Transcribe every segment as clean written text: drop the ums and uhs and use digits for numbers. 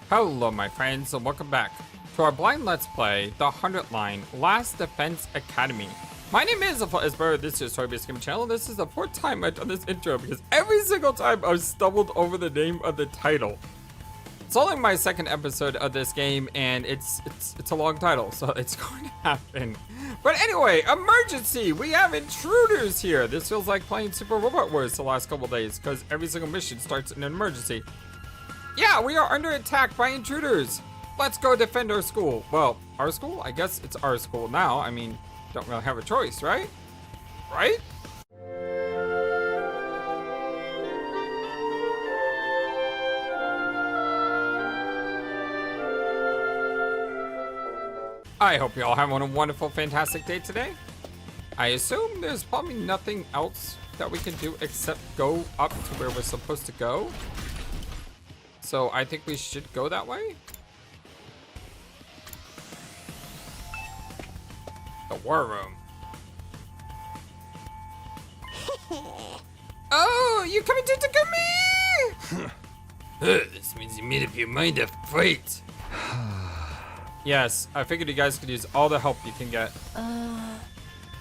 Hello my friends and welcome back to our blind let's play, The 100 Line Last Defense Academy. My name is FlightlessBird, this is your story-based game channel. This is the 4th time I've done this intro because every single time I've stumbled over the name of the title. It's only my 2nd episode of this game and it's a long title, so it's going to happen. But anyway, emergency! We have intruders here! This feels like playing Super Robot Wars the last couple days because every single mission starts in an emergency. Yeah, we are under attack by intruders. Let's go defend our school. Well, our school? I guess it's our school now. I mean, don't really have a choice, right? Right? I hope you all have a wonderful, fantastic day today. I assume there's probably nothing else that we can do except go up to where we're supposed to go. So I think we should go that way. The war room. Oh, you coming to Takumi? This means you made up your mind to fight. Yes, I figured you guys could use all the help you can get.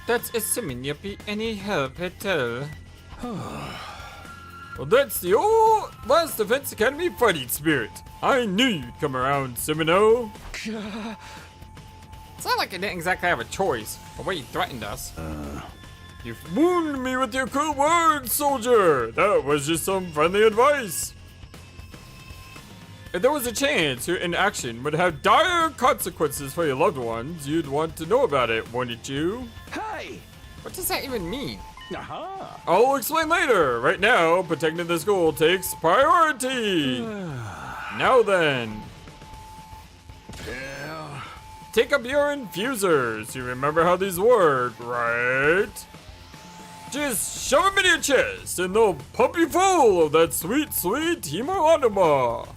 That's assuming you'll be any help at all. Well, that's the old Last Defense Academy fighting spirit. I knew you'd come around, Sumino. It's not like I didn't exactly have a choice, the way you threatened us. You've wounded me with your cruel words, soldier. That was just some friendly advice. If there was a chance your inaction would have dire consequences for your loved ones, you'd want to know about it, wouldn't you? Hey! What does that even mean? Aha! I'll explain later. Right now, protecting the school takes priority. Now then. Yeah. Take up your infusers. You remember how these work, right? Just shove them in your chest and they'll pump you full of that sweet, sweet hemoanima.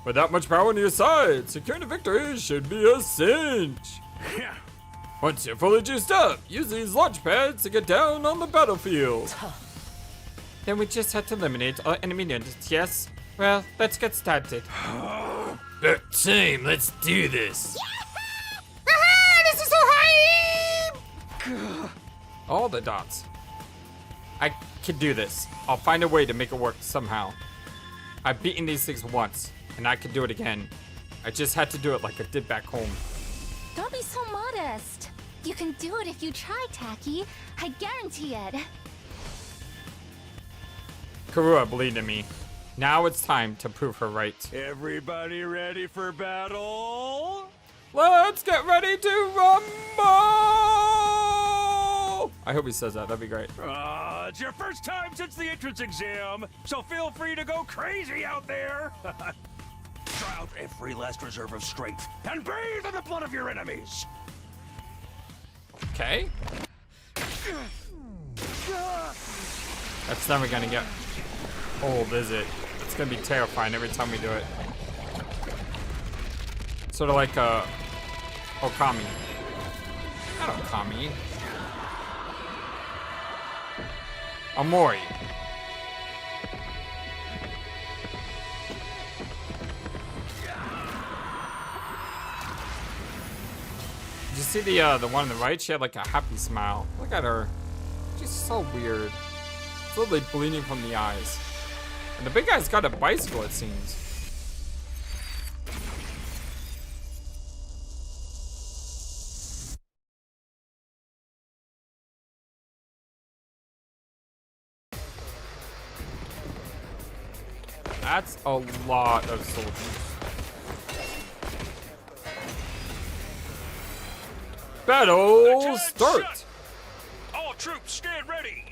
With that much power on your side, securing a victory should be a cinch. Yeah. Once you're fully juiced up, use these launch pads to get down on the battlefield. Then we just have to eliminate all enemy units, yes? Well, let's get started. About time, let's do this. This is so high! All the dots. I can do this. I'll find a way to make it work somehow. I've beaten these things once, and I can do it again. I just had to do it like I did back home. Don't be so modest. You can do it if you try, Taki. I guarantee it. Karua believed in me. Now it's time to prove her right. Everybody ready for battle? Let's get ready to rumble! I hope he says that. That'd be great. It's your first time since the entrance exam, so feel free to go crazy out there. Try out every last reserve of strength and bathe in the blood of your enemies. Okay. That's never gonna get old, is it? It's gonna be terrifying every time we do it. Sort of like Okami. Not Okami. Amori. Did you see the one on the right? She had like a happy smile. Look at her. She's so weird. It's literally bleeding from the eyes. And the big guy's got a bicycle, it seems. That's a lot of soldiers. Battle start! Shut. All troops stand ready.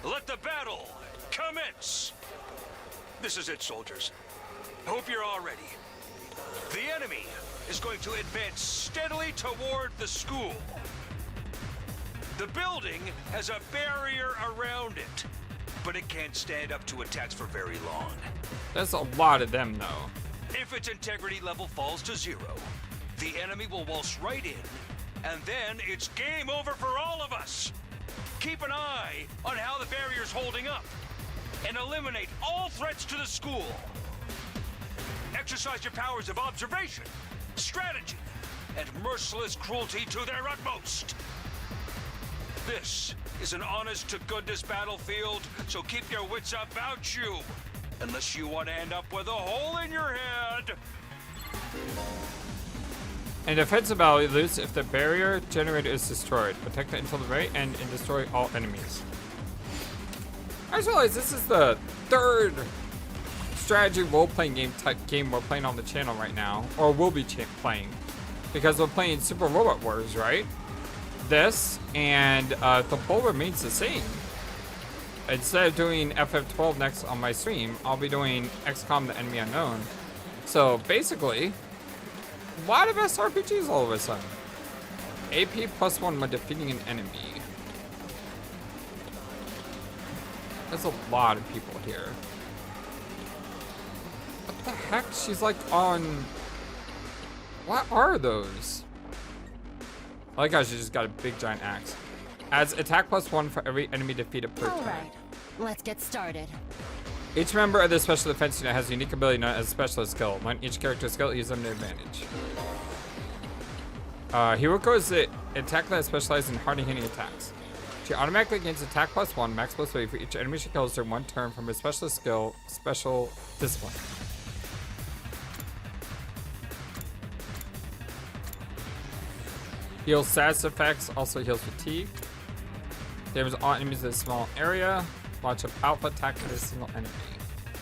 Let the battle commence. This is it, soldiers. Hope you're all ready. The enemy is going to advance steadily toward the school. The building has a barrier around it, but it can't stand up to attacks for very long. There's a lot of them, though. If its integrity level falls to 0, the enemy will waltz right in, and then it's game over for all of us. Keep an eye on how the barrier's holding up, and eliminate all threats to the school. exercise your powers of observation, strategy, and merciless cruelty to their utmost. This is an honest-to-goodness battlefield, so keep your wits about you, unless you want to end up with a hole in your head. And defensive battle, you lose if the barrier generator is destroyed. Protect it until the very end and destroy all enemies. I just realized this is the third strategy role-playing game type game we're playing on the channel right now, or will be playing, because we're playing Super Robot Wars, right? This and the poll remains the same. Instead of doing FF12 next on my stream, I'll be doing XCOM: The Enemy Unknown. So basically, a lot of SRPGs all of a sudden. AP +1 when defeating an enemy. There's a lot of people here. What the heck? She's like on... What are those? I like how she just got a big giant axe. Adds attack +1 for every enemy defeated per turn. Alright, let's get started. Each member of the special defense unit has a unique ability known as a specialist skill. Learn each character's skill, use them to advantage. Hiroko is the attack that specializes in hard-hitting attacks. She automatically gains attack +1, max +3 for each enemy she kills during one turn from her specialist skill, special discipline. Heals status effects, also heals fatigue. Damages all enemies in a small area. Launch a powerful attack at a single enemy.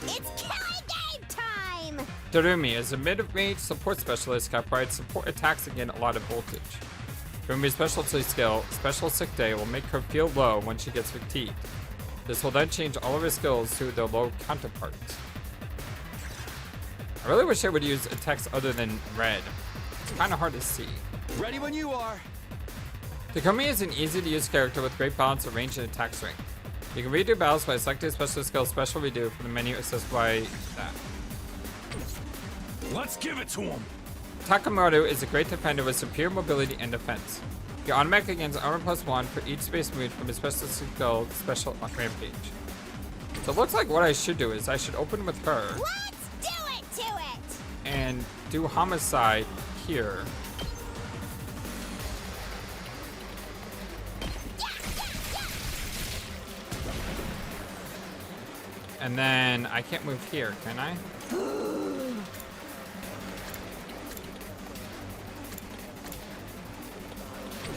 It's killing game time! Darumi is a mid-range support specialist that provides support attacks against a lot of voltage. Darumi's specialty skill, Special Sick Day, will make her feel low when she gets fatigued. This will then change all of her skills to their low counterparts. I really wish I would use a text other than red. It's kind of hard to see. Ready when you are. Takumi is an easy-to-use character with great balance of range and attack strength. You can redo battles by selecting special skill Special Redo from the menu accessed by that. Let's give it to him. Takamoto is a great defender with superior mobility and defense. He automatically gains armor +1 for each space move from his special skill Special Rampage. So it looks like what I should do is I should open with her. Let's do it to it! And do Homicide here. And then I can't move here, can I?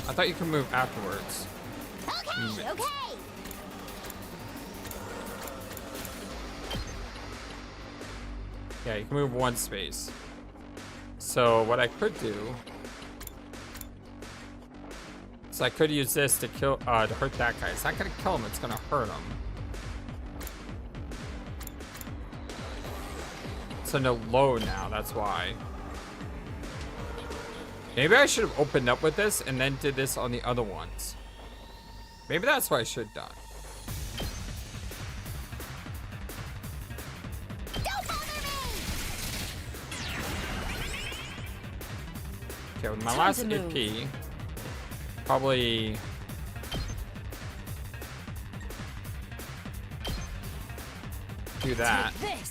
I thought you could move afterwards. Okay, okay! Yeah, you can move one space. So what I could do is I could use this to kill to hurt that guy. It's not gonna kill him, it's gonna hurt him. It's in a low now, that's why. Maybe I should have opened up with this and then did this on the other ones. Maybe that's what I should have done. Don't bother me! Okay, with my Time last to move. AP, probably do that. Take this.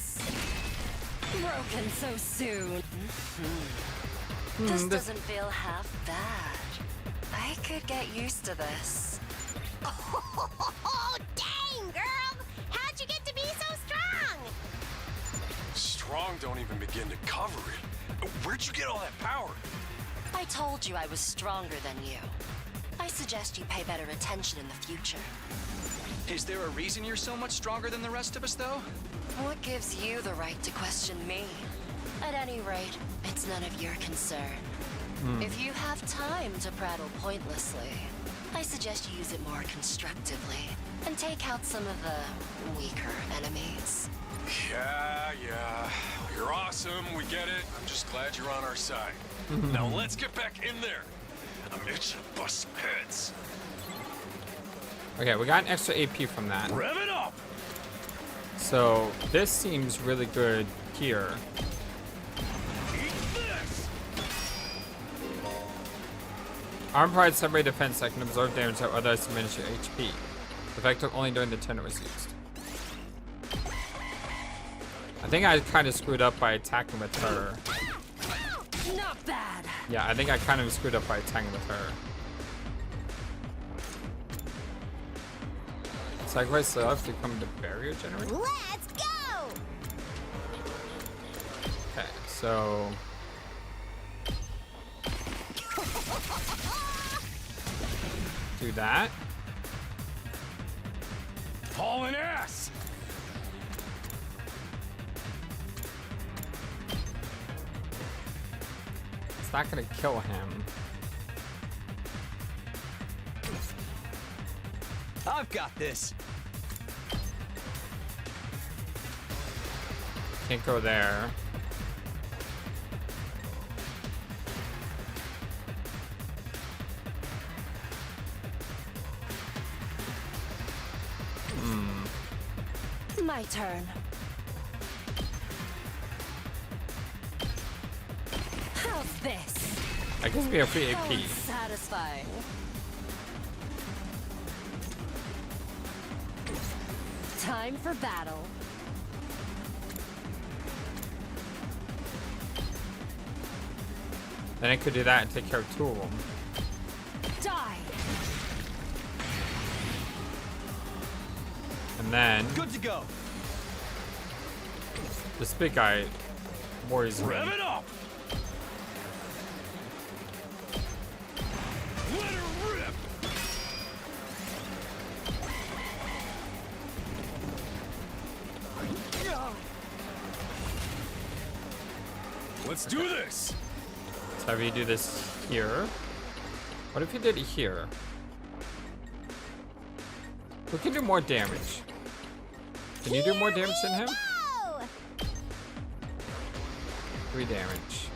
Broken so soon. This doesn't feel half bad. I could get used to this. Oh, dang, girl! How'd you get to be so strong? Strong don't even begin to cover it. Where'd you get all that power? I told you I was stronger than you. I suggest you pay better attention in the future. Is there a reason you're so much stronger than the rest of us, though? What gives you the right to question me? At any rate, it's none of your concern. If you have time to prattle pointlessly, I suggest you use it more constructively and take out some of the weaker enemies. Yeah. You're awesome, we get it. I'm just glad you're on our side. Now let's get back in there. I'm itching to bust some heads. Okay, we got an extra AP from that. Rev it up! So this seems really good here. Eat this! Arm provides separate defense that can absorb damage that otherwise diminish your HP. Effective only during the turn it was used. I think I kind of screwed up by attacking with her. Not bad. Yeah, I think I kind of screwed up by attacking with her. Sideways still have to come to barrier generator. Let's go! Okay, so do that. Hauling ass! It's not gonna kill him. I've got this. Can't go there. My turn. How's this? That gives me a free How AP. satisfying. Time for battle. Then I could do that and take care of two of them. Die. And then Good to go. this big guy worries me. Rev it up! Let her rip! Let's do this! So have you do this here? What if you did it here? Who can do more damage? Can you do more damage than him? Go! 3 damage.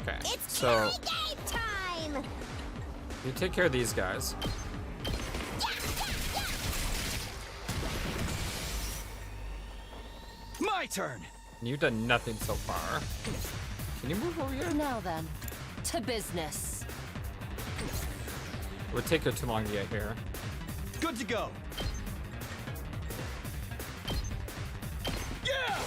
Okay, It's so carry game time! you take care of these guys. My turn. You've done nothing so far. Can you move over here? Now then, to business. It would take her too long to get here. Good to go. Yeah.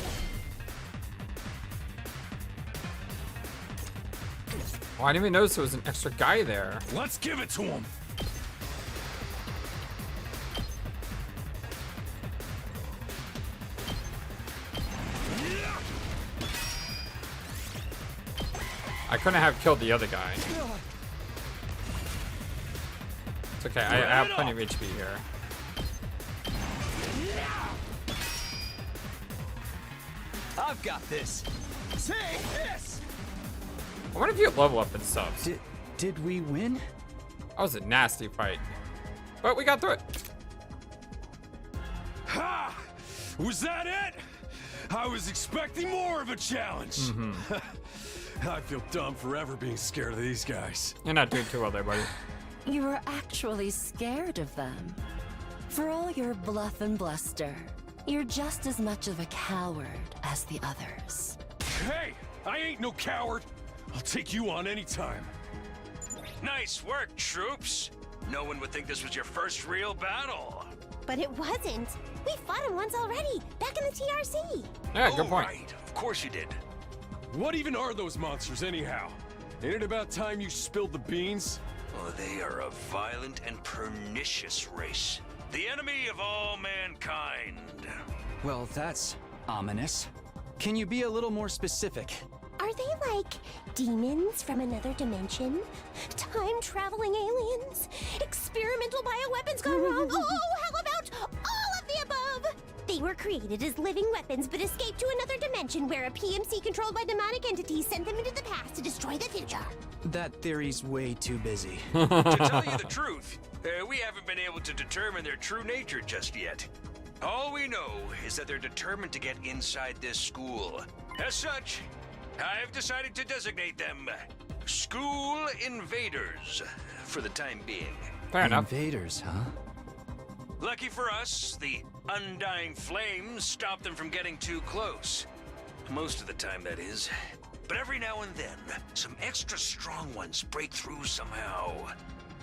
Oh, I didn't even notice there was an extra guy there. Let's give it to him! I couldn't have killed the other guy. It's okay, I have plenty of HP here. I've got this. Take this. I wonder if you level up and stuff. Did we win? That was a nasty fight. But we got through it. Ha! Was that it? I was expecting more of a challenge. I feel dumb forever being scared of these guys. You're not doing too well there, buddy. You were actually scared of them. For all your bluff and bluster, you're just as much of a coward as the others. Hey, I ain't no coward. I'll take you on anytime. Nice work, troops. No one would think this was your first real battle. But it wasn't. We fought him once already, back in the TRC. Yeah, good Oh, point. right. Of course you did. What even are those monsters anyhow? Ain't it about time you spilled the beans? Oh, they are a violent and pernicious race. The enemy of all mankind. Well, that's ominous. Can you be a little more specific? Are they like demons from another dimension? Time-traveling aliens? Experimental bioweapons gone wrong? Oh, how about all of the above? They were created as living weapons but escaped to another dimension where a PMC controlled by demonic entities sent them into the past to destroy the future. That theory's way too busy. To tell you the truth, we haven't been able to determine their true nature just yet. All we know is that they're determined to get inside this school. As such, I've decided to designate them School Invaders for the time being. Fair enough. Invaders, huh? Lucky for us, the undying flames stop them from getting too close. Most of the time, that is. But every now and then, some extra strong ones break through somehow.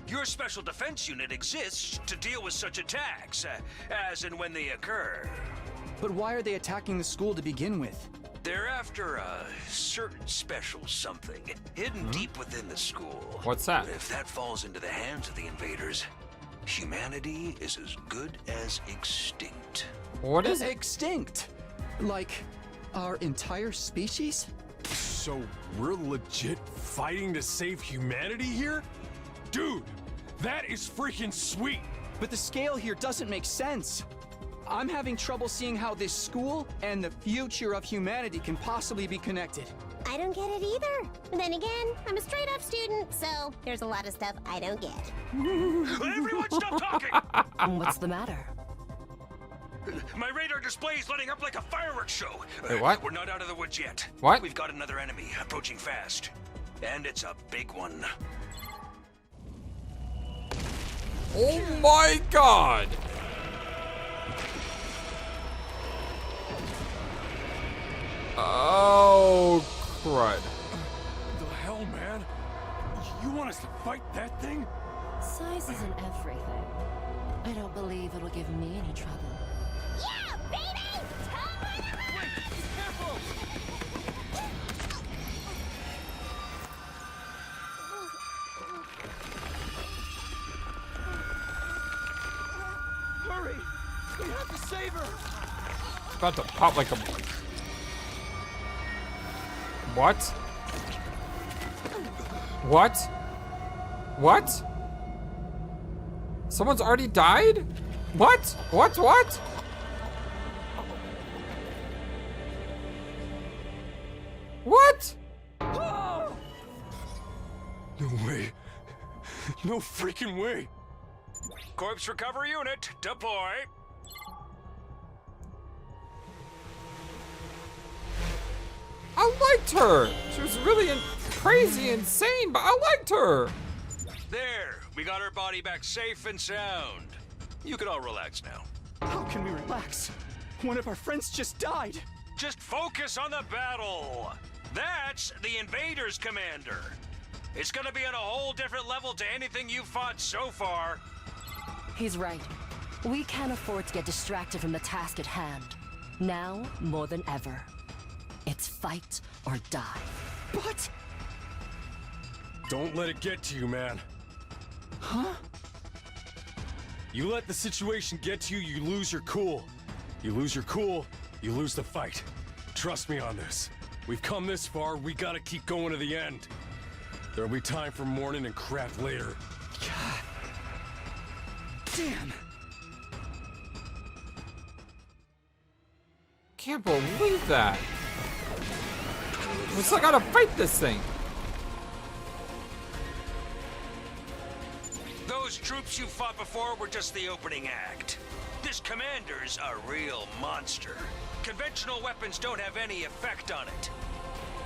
Your special defense unit exists to deal with such attacks, as and when they occur. But why are they attacking the school to begin with? They're after a certain special something hidden deep within the school. What's that? If that falls into the hands of the invaders, humanity is as good as extinct. What is it? Extinct? Like, our entire species? So we're legit fighting to save humanity here? Dude, that is freaking sweet! But the scale here doesn't make sense. I'm having trouble seeing how this school and the future of humanity can possibly be connected. I don't get it either. And then again, I'm a straight up student, so there's a lot of stuff I don't get. Everyone stop talking! What's the matter? My radar display is lighting up like a fireworks show. Wait, what? We're not out of the woods yet. What? We've got another enemy approaching fast. And it's a big one. Oh my god! Oh, crud. The hell, man? You want us to fight that thing? Size isn't everything. I don't believe it'll give me any trouble. Yeah, baby! Hurry! We have to save her! It's about to pop like a... What? What? What? Someone's already died? What? What? What? What? No way. No freaking way. Corpse recovery unit, deploy. I liked her. She was really crazy, insane, but I liked her. There, we got her body back safe and sound. You can all relax now. How can we relax? One of our friends just died. Just focus on the battle. That's the invaders, Commander. It's gonna be on a whole different level to anything you've fought so far. He's right. We can't afford to get distracted from the task at hand. Now, more than ever. It's fight or die. But... Don't let it get to you, man. Huh? You let the situation get to you, you lose your cool. You lose your cool, you lose the fight. Trust me on this. We've come this far, we gotta keep going to the end. There'll be time for mourning and crap later. God. Damn. Can't believe that. We still gotta fight this thing. Those troops you fought before were just the opening act. This commander's a real monster. Conventional weapons don't have any effect on it.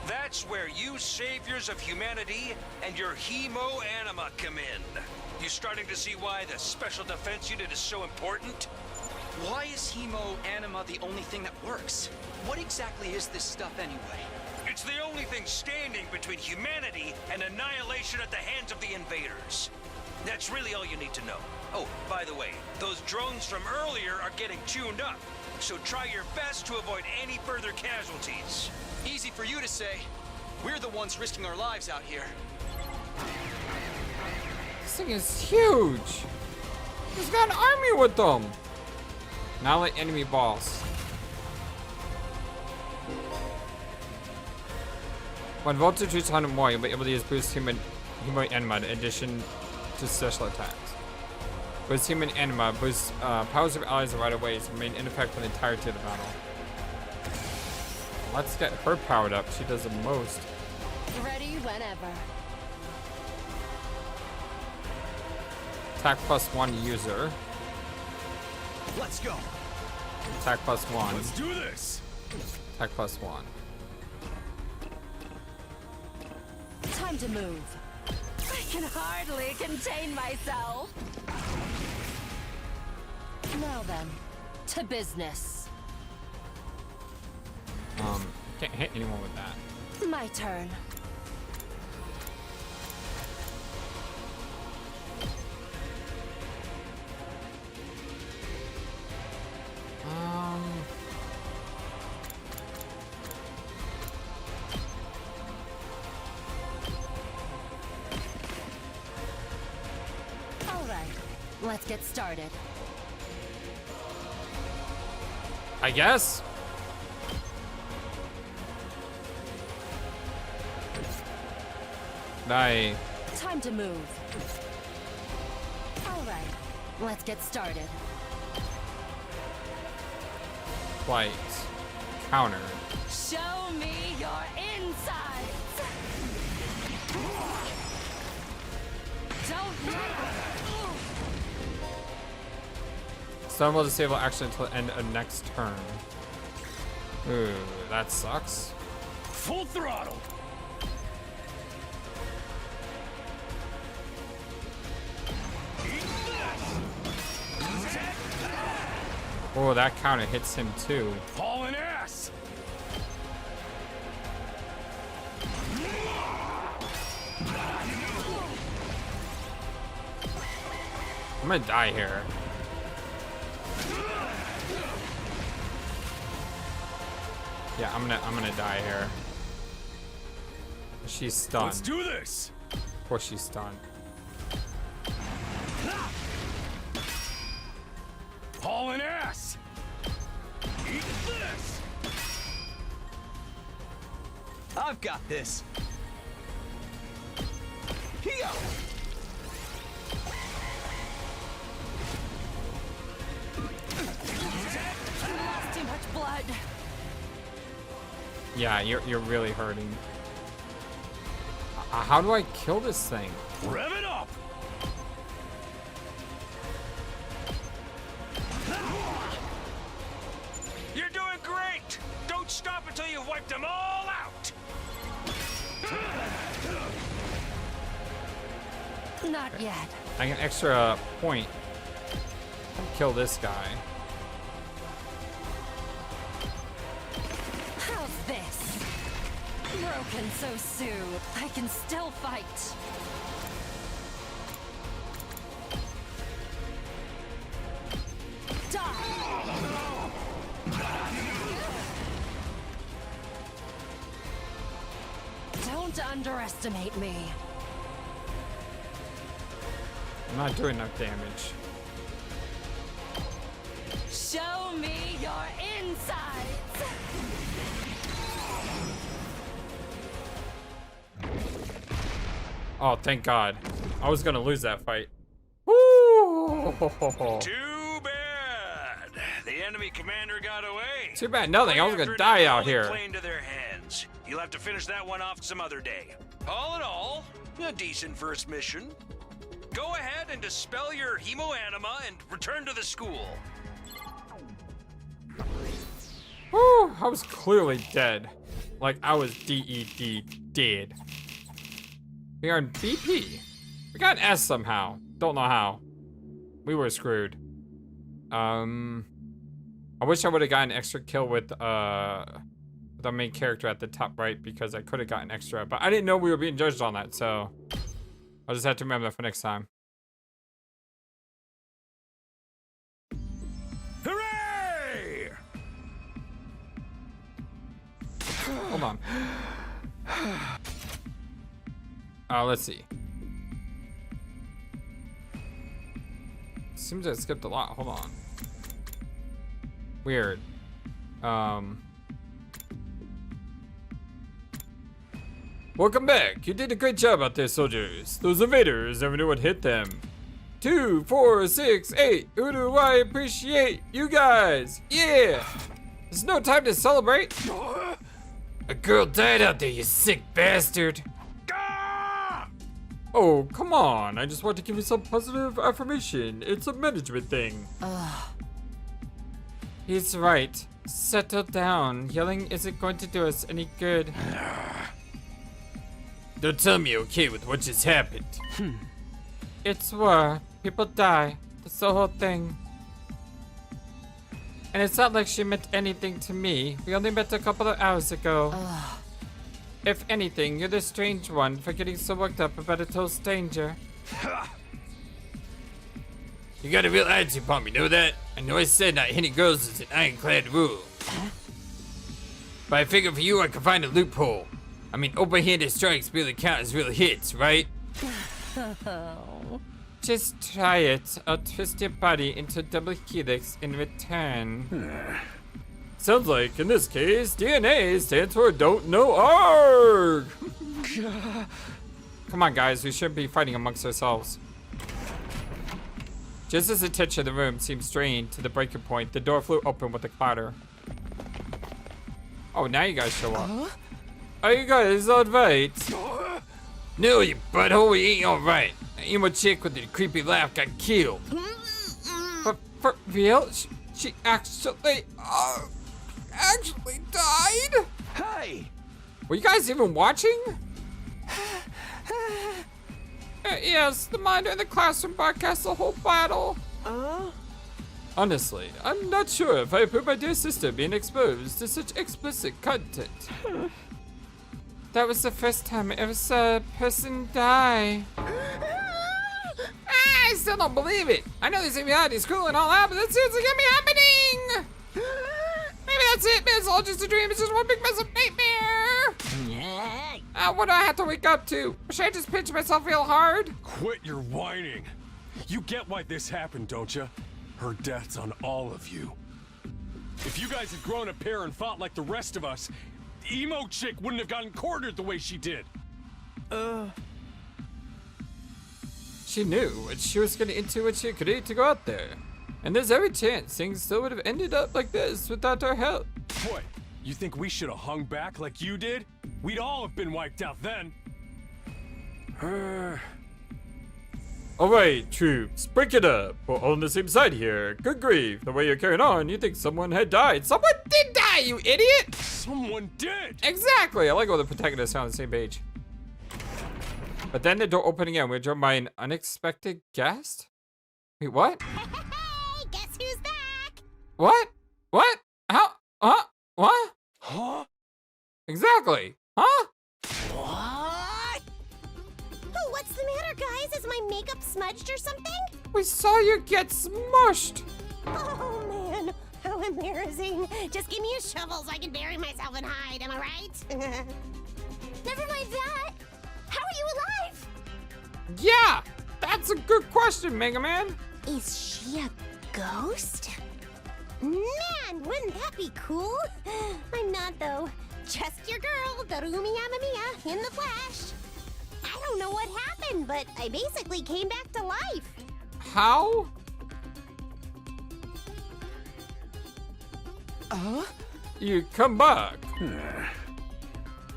That's where you saviors of humanity and your hemo-anima come in. You starting to see why the Special Defense Unit is so important? Why is hemo-anima the only thing that works? What exactly is this stuff anyway? It's the only thing standing between humanity and annihilation at the hands of the invaders. That's really all you need to know. Oh, by the way, those drones from earlier are getting tuned up, so try your best to avoid any further casualties. Easy for you to say. We're the ones risking our lives out here. This thing is huge. He's got an army with them. Now let enemy boss. When voltage reaches 100 more, you'll be able to use boost human anima in addition to special attacks. Boost human anima boosts powers of allies right away to remain in effect for the entirety of the battle. Let's get her powered up. She does the most. Ready whenever. Attack +1 user. Let's go. Attack +1. Let's do this! Attack +1. Time to move. I can hardly contain myself. Now then, to business. Can't hit anyone with that. My turn. let's get started. I guess. Nice. Time to move. All right, let's get started. Flight. Counter. Show me your insides. Don't let Stun will disable action until the end of next turn. Ooh, that sucks. Full throttle. Oh, that counter hits him too. Hauling ass. I'm gonna die here. Yeah, I'm gonna die here. She's stunned. Let's do this. Of course she's stunned. Hauling ass. Eat this. I've got this. Here. Lost too much blood. Yeah, you're really hurting. How do I kill this thing? Rev it up. You're doing great! Don't stop until you've wiped them all out! Not yet. I get an extra point. Kill this guy. How's this? Broken so soon. I can still fight. Don't underestimate me. I'm not doing enough damage. Show me your insides. Oh, thank God. I was gonna lose that fight. Woo! Too bad! The enemy commander got away. Too bad nothing. I was gonna After die out Napoli here. Played into their hands. You'll have to finish that one off some other day. All in all, a decent first mission. Go ahead and dispel your hemoanima and return to the school. Woo! I was clearly dead. Like I was D-E-D dead. We are in BP. We got an S somehow. Don't know how. We were screwed. I wish I would have gotten an extra kill with the main character at the top right because I could have gotten extra, but I didn't know we were being judged on that, so I'll just have to remember that for next time. Hooray! Hold on. Let's see. Seems I skipped a lot. Hold on. Weird. Welcome back. You did a great job out there, soldiers. Those invaders never knew what hit them. 2, 4, 6, 8. Who do I appreciate? You guys. Yeah. There's no time to celebrate. A girl died out there, you sick bastard. Oh, come on. I just want to give you some positive affirmation. It's a management thing. He's right. Settle down. Yelling isn't going to do us any good. Don't tell me you're okay with what just happened. It's war. People die. That's the whole thing. And it's not like she meant anything to me. We only met a couple of hours ago. If anything, you're the strange one for getting so worked up about a total stranger. You got a real attitude upon me, know that? I know I said not hitting girls is an ironclad rule. But I figure for you I can find a loophole. I mean, open-handed strikes really count as real hits, right? Just try it. I'll twist your body into a double helix in return. Sounds like, in this case, DNA stands for Don't Know Arg! Come on, guys, we shouldn't be fighting amongst ourselves. Just as the tension of the room seemed strained to the breaking point, the door flew open with a clatter. Oh, now you guys show up. Are you guys alright? No, you butthole, we ain't alright. That emo chick with the creepy laugh got killed. For real? She actually died? Hey! Were you guys even watching? Yes, the monitor in the classroom broadcast the whole battle. Honestly, I'm not sure if I approve my dear sister being exposed to such explicit content. That was the first time I ever saw a person die. I still don't believe it. I know this is reality school and all that, but that seriously can't be happening. Maybe that's it. Maybe it's all just a dream. It's just one big mess of nightmare. What do I have to wake up to? Should I just pinch myself real hard? Quit your whining. You get why this happened, don't you? Her death's on all of you. If you guys had grown a pair and fought like the rest of us, the emo chick wouldn't have gotten cornered the way she did. She knew what she was getting into when she agreed to go out there. And there's every chance things still would have ended up like this without our help. What? You think we should have hung back like you did? We'd all have been wiped out then. Alright, troops, break it up. We're all on the same side here. Good grief, the way you're carrying on, you think someone had died. Someone did die, you idiot! Someone did! Exactly! I like all the protagonists are on the same page. But then the door opened again, we're joined by an unexpected guest? Wait, what? Hey, guess who's back? What? What? How? Huh? What? Huh? Exactly. Huh? What? Oh, what's the matter, guys? Is my makeup smudged or something? We saw you get smushed. Oh, man. How embarrassing. Just give me a shovel so I can bury myself and hide, am I right? Never mind that. How are you alive? Yeah, that's a good question, Mega Man. Is she a ghost? Man, wouldn't that be cool? I'm not, though. Just your girl, Darumi Yamamiya, in the flesh. I don't know what happened, but I basically came back to life. How? You come back.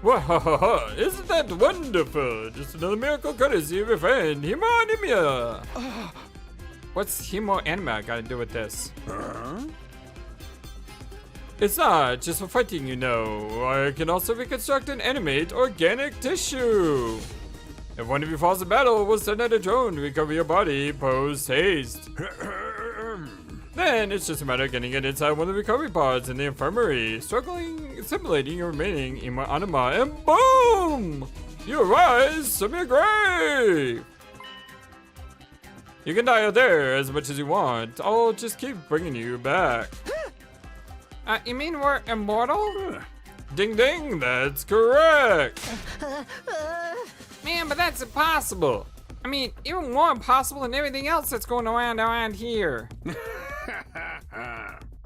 Wow, isn't that wonderful? Just another miracle courtesy of your friend, Himo Animiya. What's Himo Anima got to do with this? It's not just for fighting, you know. I can also reconstruct and animate organic tissue. If one of you falls in battle, we'll send out a drone to recover your body post-haste. Then it's just a matter of getting it inside one of the recovery pods in the infirmary, simulating your remaining Himo Anima, and boom! You arise from your grave! You can die out there as much as you want. I'll just keep bringing you back. You mean we're immortal? Ding ding, that's correct. Man, but that's impossible. I mean, even more impossible than everything else that's going around here.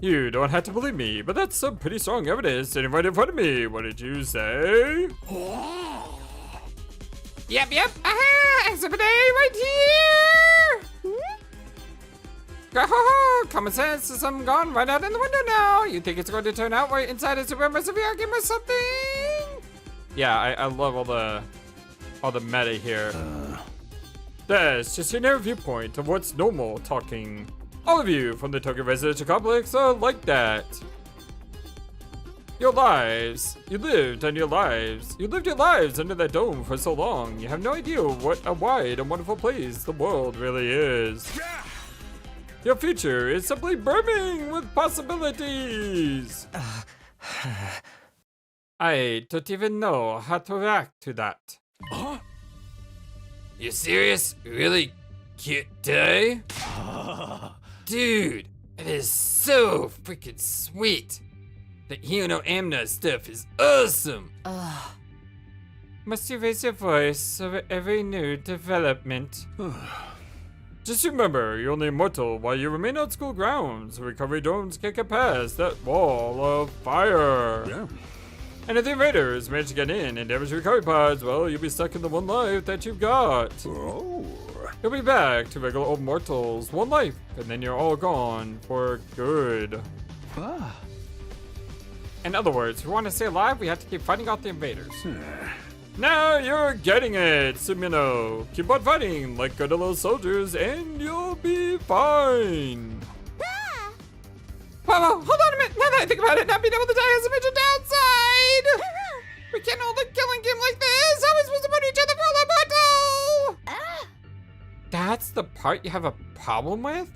You don't have to believe me, but that's some pretty strong evidence sitting right in front of me. What did you say? Yep. Aha! Exhibit A right here! Common sense is some gone right out in the window now. You think it's going to turn out right inside a super immersive VR game or something? Yeah, I love all the meta here. That's just your narrow viewpoint of what's normal talking. All of you from the Tokyo residential complex are like that. Your lives. You lived your lives under that dome for so long. You have no idea what a wide and wonderful place the world really is. Your future is simply brimming with possibilities. I don't even know how to react to that. Huh? You serious? Really cute day? Dude, it is so freaking sweet. The Hino Amna stuff is awesome. Must you raise your voice over every new development? Just remember, you're only immortal while you remain on school grounds. Recovery drones can't get past that wall of fire. Yeah. And if the invaders manage to get in and damage your recovery pods, well, you'll be stuck in the one life that you've got. Oh. You'll be back to regular old mortals, one life, and then you're all gone for good. Ah. In other words, if we want to stay alive, we have to keep fighting off the invaders. Now you're getting it, Sumino. Keep on fighting like good little soldiers, and you'll be fine. Ah! Whoa, hold on a minute. Now that I think about it, not being able to die has a major downside. We can't hold a killing game like this. How are we supposed to put each other for a battle? Ah! That's the part you have a problem with?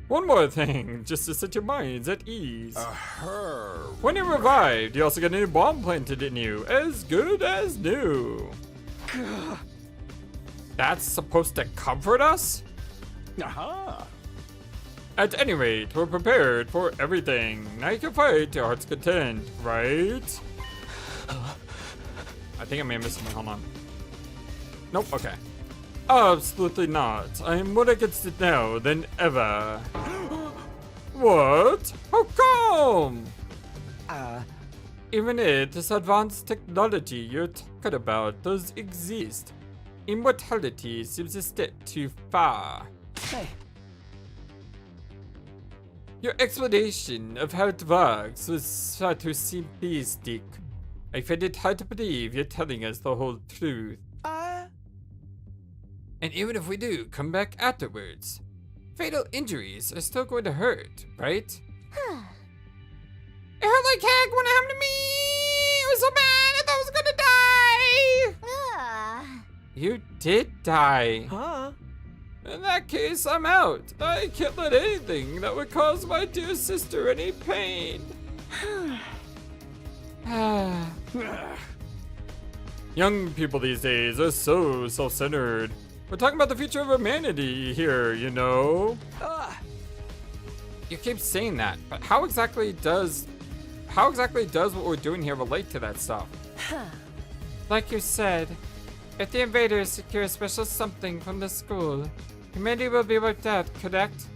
One more thing, just to set your minds at ease. When you're revived, you also get a new bomb planted in you, as good as new. That's supposed to comfort us? Aha. At any rate, we're prepared for everything. Now you can fight to your heart's content, right? I think I may have missed something, hold on. Nope, okay. Absolutely not. I'm more against it now than ever. What? How come? Even if this advanced technology you're talking about does exist, immortality seems a step too far. Hey. Your explanation of how it works was far too simplistic. I find it hard to believe you're telling us the whole truth. And even if we do come back afterwards, fatal injuries are still going to hurt, right? It hurt like heck when it happened to me! It was so bad, I thought I was gonna die! Ah! You did die. Huh? In that case, I'm out. I can't let anything that would cause my dear sister any pain. Young people these days are so self-centered. We're talking about the future of humanity here, you know? You keep saying that, but how exactly does what we're doing here relate to that stuff? Like you said, if the invaders secure a special something from the school, humanity will be wiped out, correct?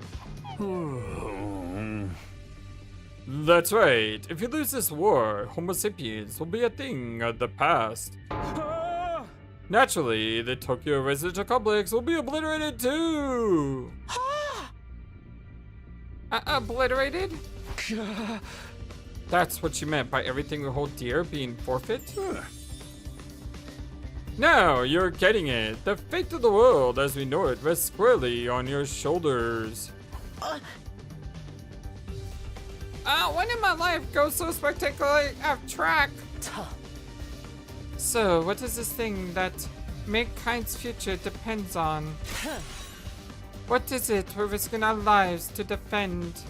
That's right. If you lose this war, Homo sapiens will be a thing of the past. Naturally, the Tokyo residential complex will be obliterated too! Obliterated? That's what you meant by everything we hold dear being forfeit? Now you're getting it. The fate of the world as we know it rests squarely on your shoulders. When did my life go so spectacularly off track? So, what is this thing that mankind's future depends on? What is it we're risking our lives to defend?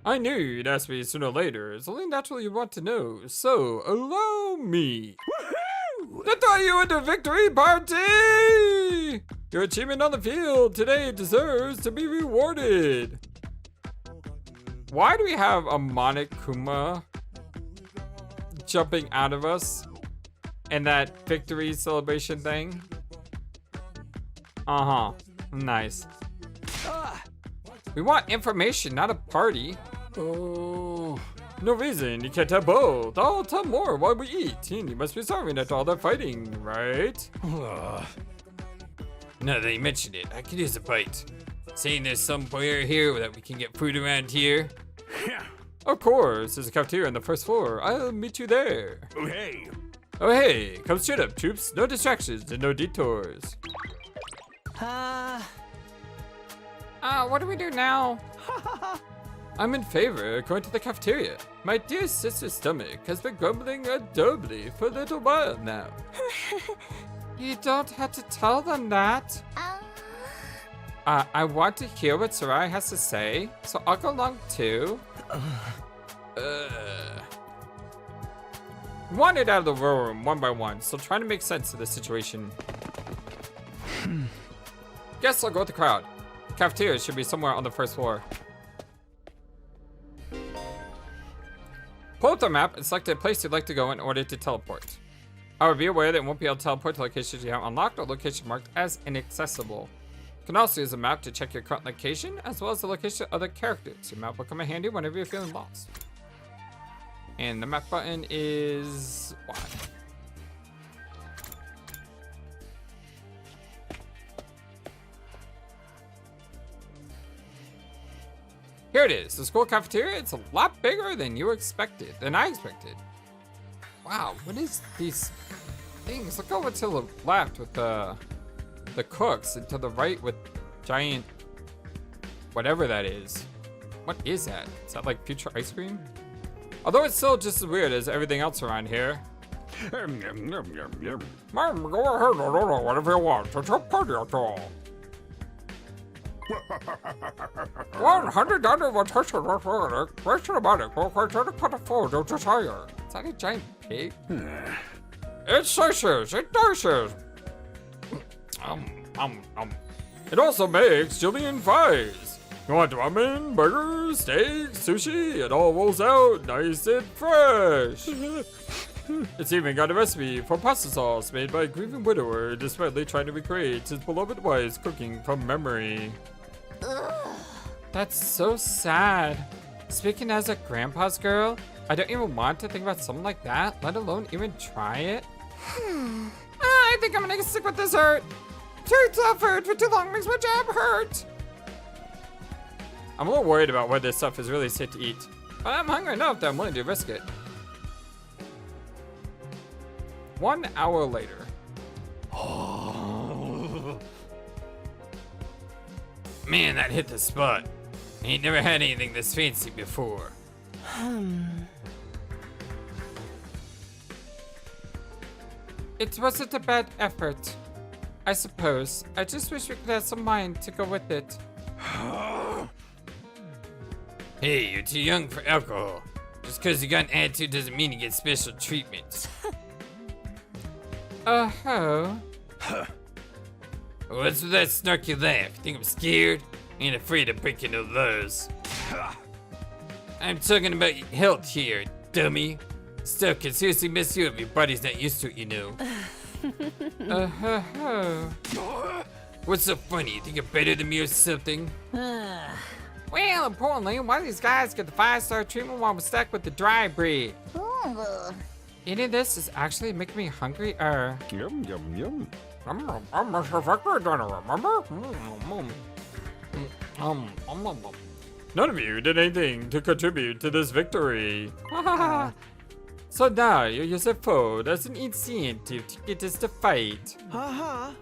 I knew you'd ask me sooner or later. It's only natural you want to know. So, allow me to throw you into victory party! Your achievement on the field today deserves to be rewarded. Why do we have a Monokuma jumping out of us and that victory celebration thing? Nice. We want information, not a party. Oh, no reason you can't have both. I'll tell more while we eat, and you must be starving after all that fighting, right? Now that you mentioned it, I could use a bite. Saying there's somewhere here that we can get food around here. Of course, there's a cafeteria on the first floor. I'll meet you there. Oh, hey. Oh hey, come straight up, troops. No distractions and no detours. What do we do now? I'm in favor of going to the cafeteria. My dear sister's stomach has been grumbling adorably for a little while now. You don't have to tell them that. I want to hear what Sirei has to say, so I'll go along too. Wanted out of the room one by one, so trying to make sense of the situation. Guess I'll go with the crowd. Cafeteria should be somewhere on the first floor. Pull up the map and select a place you'd like to go in order to teleport. However, be aware that it won't be able to teleport to locations you have unlocked or location marked as inaccessible. You can also use a map to check your current location, as well as the location of other characters. Your map will come in handy whenever you're feeling lost. And the map button is Y. Here it is, the school cafeteria. It's a lot bigger than I expected. Wow, what is these things? Look over to the left with the cooks, and to the right with giant whatever that is. What is that? Is that like future ice cream? Although it's still just as weird as everything else around here. Mom, go ahead, whatever you want. It's your party at all. 100 will touch your question about it. Go quite to cut a fold, don't desire. Is that a giant pig? It slices, it dices. It also makes Jillian fries. You want ramen, burgers, steaks, sushi? It all rolls out nice and fresh. It's even got a recipe for pasta sauce made by a grieving widower, desperately trying to recreate his beloved wife's cooking from memory. That's so sad. Speaking as a grandpa's girl, I don't even want to think about something like that, let alone even try it. I think I'm gonna stick with dessert. Too tough food for too long makes my jab hurt. I'm a little worried about whether this stuff is really safe to eat, but I'm hungry enough that I'm willing to risk it. 1 hour later. Man, that hit the spot. Ain't never had anything this fancy before. It wasn't a bad effort, I suppose. I just wish we could have some wine to go with it. Hey, you're too young for alcohol. Just because you got an attitude doesn't mean you get special treatment. Oh. What's with that snarky laugh? You think I'm scared? Ain't afraid of breaking no laws. I'm talking about health here, dummy. Stuff can seriously mess you up if your body's not used to it, you know. What's so funny? You think you're better than me or something? Well, importantly, why do these guys get the 5-star treatment while we're stuck with the dry breed? Eating this is actually making me hungry. Yum, yum, yum. I'm a factory dinner, remember? None of you did anything to contribute to this victory. So now you use a foe as an incentive to get us to fight. Well,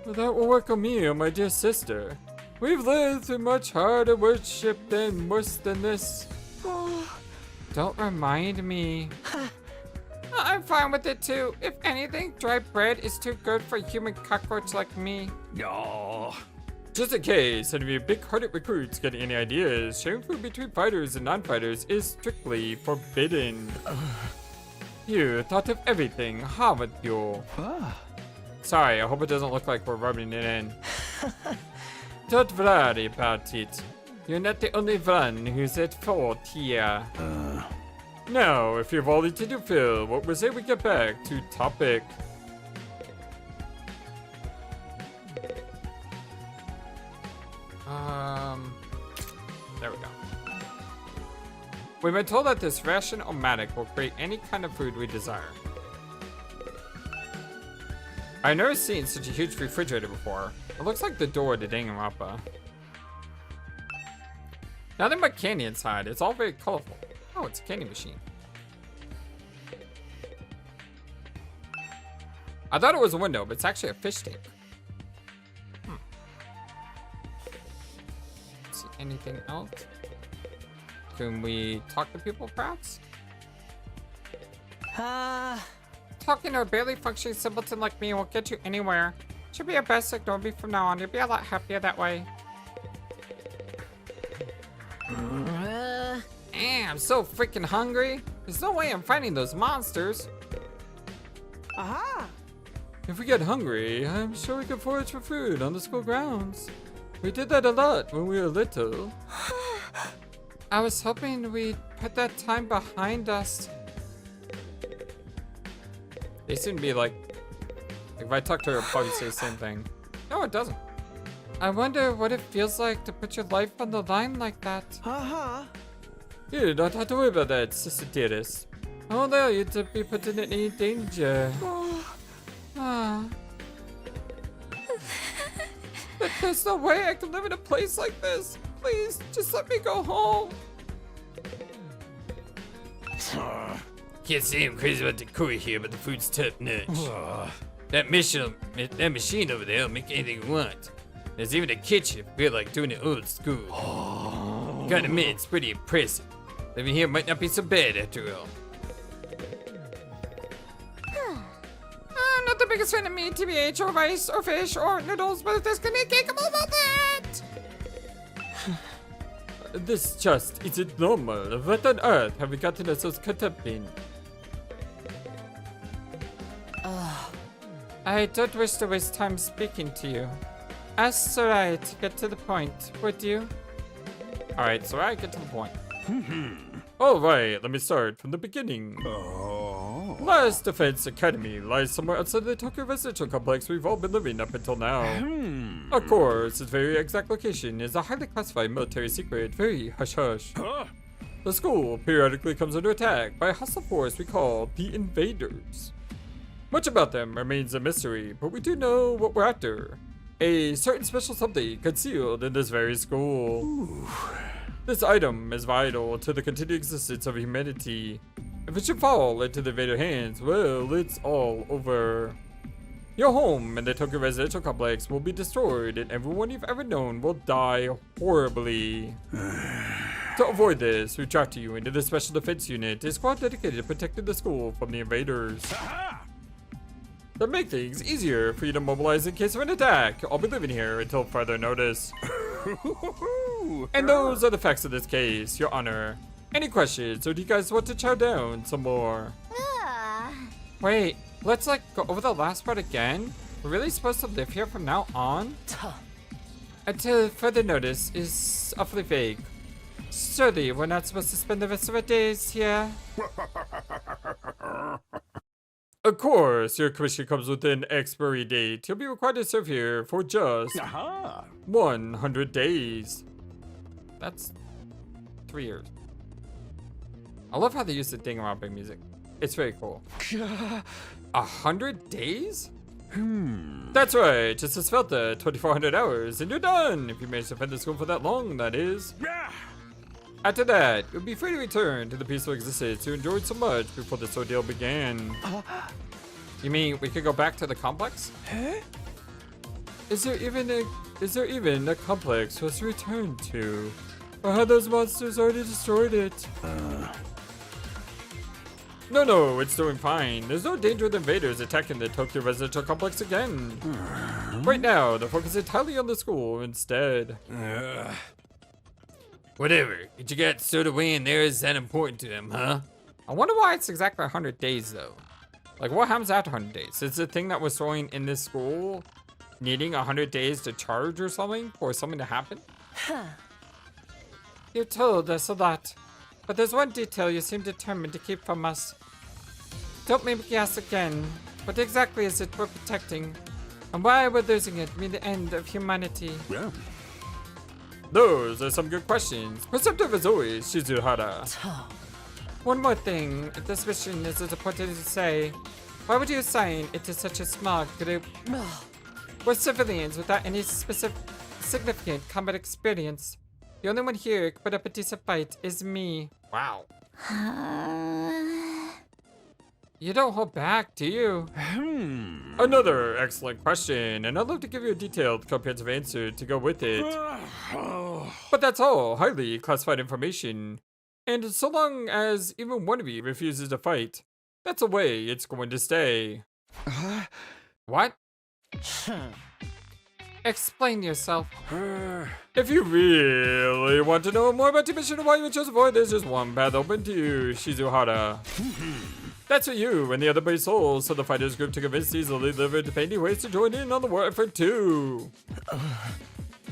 that will work on me and my dear sister. We've lived through much harder worship than worse than this. Don't remind me. I'm fine with it too. If anything, dry bread is too good for a human cockroach like me. No. Just in case any of you big-hearted recruits get any ideas, sharing food between fighters and non-fighters is strictly forbidden. You thought of everything, haven't you? Sorry, I hope it doesn't look like we're rubbing it in. Don't worry about it. You're not the only one who's at fault here. Now, if you've all eaten your fill, what we say we get back to topic. There we go. We've been told that this ration-o-matic will create any kind of food we desire. I've never seen such a huge refrigerator before. It looks like the door to Danganronpa. Nothing but candy inside. It's all very colorful. Oh, it's a candy machine. I thought it was a window, but it's actually a fish tank. See anything else? Can we talk to people, perhaps? Talking to a barely functioning simpleton like me won't get you anywhere. Should be your best ignore me from now on. You'll be a lot happier that way. I'm so freaking hungry. There's no way I'm fighting those monsters. If we get hungry, I'm sure we can forage for food on the school grounds. We did that a lot when we were little. I was hoping we'd put that time behind us. They seem to be like if I talk to her, I'll probably say the same thing. No, it doesn't. I wonder what it feels like to put your life on the line like that. You don't have to worry about that, Sister Dearest. I won't allow you to be put in any danger. Ah. But there's no way I can live in a place like this. Please, just let me go home. Can't say I'm crazy about the curry here, but the food's top notch. That machine over there will make anything you want. There's even a kitchen. Feel like doing it old school. Gotta admit, it's pretty impressive. Living here might not be so bad after all. I'm not the biggest fan of meat, TBH, or rice, or fish, or noodles, but if there's gonna be a cake, I'm all about that! This just isn't normal. What on earth have we gotten ourselves caught up in? I don't wish to waste time speaking to you. Ask Sirei to get to the point, would you? Alright, Sirei, get to the point. Alright, let me start from the beginning. Last Defense Academy lies somewhere outside the Tokyo residential complex we've all been living up until now. Of course, its very exact location is a highly classified military secret, very hush-hush. The school periodically comes under attack by a hostile force we call the Invaders. Much about them remains a mystery, but we do know what we're after. A certain special something concealed in this very school. This item is vital to the continued existence of humanity. If it should fall into the Invader hands, well, it's all over. Your home and the Tokyo residential complex will be destroyed, and everyone you've ever known will die horribly. To avoid this, we tracked you into the Special Defense Unit, a squad dedicated to protecting the school from the invaders. To make things easier for you to mobilize in case of an attack, I'll be living here until further notice. And those are the facts of this case, Your Honor. Any questions, or do you guys want to chow down some more? Wait, let's go over the last part again? We're really supposed to live here from now on? Until further notice is awfully vague. Surely we're not supposed to spend the rest of our days here? Of course, your commission comes with an expiry date. You'll be required to serve here for just 100 days. That's 3 years. I love how they use the Danganronpa music. It's very cool. 100 days? That's right, just as felt that 2,400 hours and you're done. If you manage to defend the school for that long, that is. After that, you'll be free to return to the peaceful existence you enjoyed so much before this ordeal began. You mean we could go back to the complex? Is there even a complex for us to return to? Or have those monsters already destroyed it? No, it's doing fine. There's no danger of the invaders attacking the Tokyo residential complex again. Right now, they're focused entirely on the school instead. Whatever. Get you got stowed away in there is that important to them, huh? I wonder why it's exactly 100 days, though. Like, what happens after 100 days? Is the thing that was throwing in this school needing 100 days to charge or something for something to happen? You told us a lot, but there's one detail you seem determined to keep from us. Don't make me ask again. What exactly is it we're protecting? And why would losing it mean the end of humanity? Those are some good questions. Perceptive as always, Shizuhara. One more thing. If this mission is as important as you say, why would you assign it to such a small group? We're civilians without any significant combat experience. The only one here who can put up a decent fight is me. Wow. You don't hold back, do you? Another excellent question, and I'd love to give you a detailed, comprehensive answer to go with it. But that's all highly classified information. And so long as even one of you refuses to fight, that's the way it's going to stay. What? Explain yourself. If you really want to know more about your mission and why you chose to avoid, there's just one path open to you, Shizuhara. That's for you and the other brave souls, so the fighters group to convince these delivered painting ways to join in on the war effort too.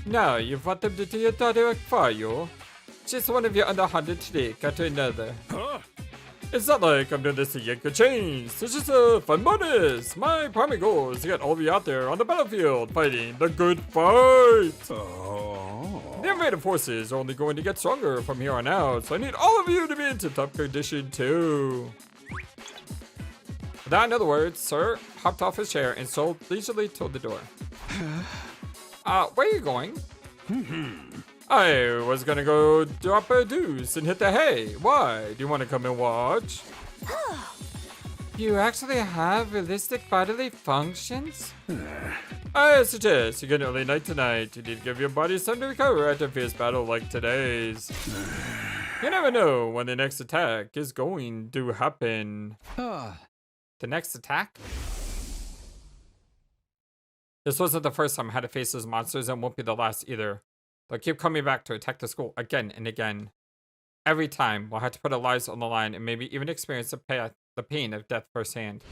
Now you've brought them to your daughter Akfayo. She's one of your under 100 trick after another. It's not like I'm doing this to yank your chains. It's just a fun bonus. My primary goal is to get all of you out there on the battlefield fighting the good fight. The invaded forces are only going to get stronger from here on out, so I need all of you to be in tip-top condition too. With that, in other words, Sir hopped off his chair and strolled leisurely toward the door. Where are you going? I was gonna go drop a deuce and hit the hay. Why? Do you want to come and watch? You actually have realistic bodily functions? I suggest you get an early night tonight. You need to give your body time to recover after a fierce battle like today's. You never know when the next attack is going to happen. The next attack? This wasn't the first time I had to face those monsters, and won't be the last either. They'll keep coming back to attack the school again and again. Every time, we'll have to put our lives on the line and maybe even experience the pain of death firsthand.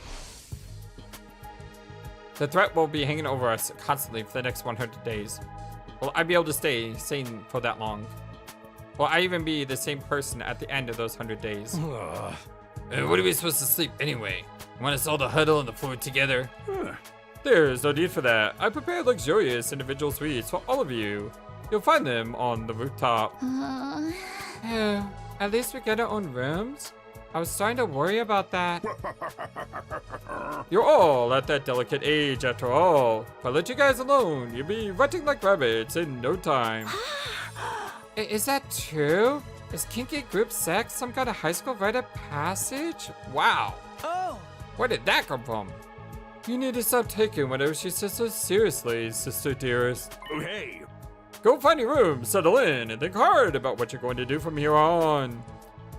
The threat will be hanging over us constantly for the next 100 days. Will I be able to stay sane for that long? Will I even be the same person at the end of those 100 days? What are we supposed to sleep anyway? Want us all to huddle on the floor together? There's no need for that. I prepared luxurious individual suites for all of you. You'll find them on the rooftop. At least we get our own rooms? I was starting to worry about that. You're all at that delicate age after all. If I let you guys alone, you'll be rutting like rabbits in no time. Is that true? Is kinky group sex some kind of high school rite of passage? Wow. Oh! Where did that come from? You need to stop taking whatever she says so seriously, sister dearest. Oh, hey! Go find your room, settle in, and think hard about what you're going to do from here on.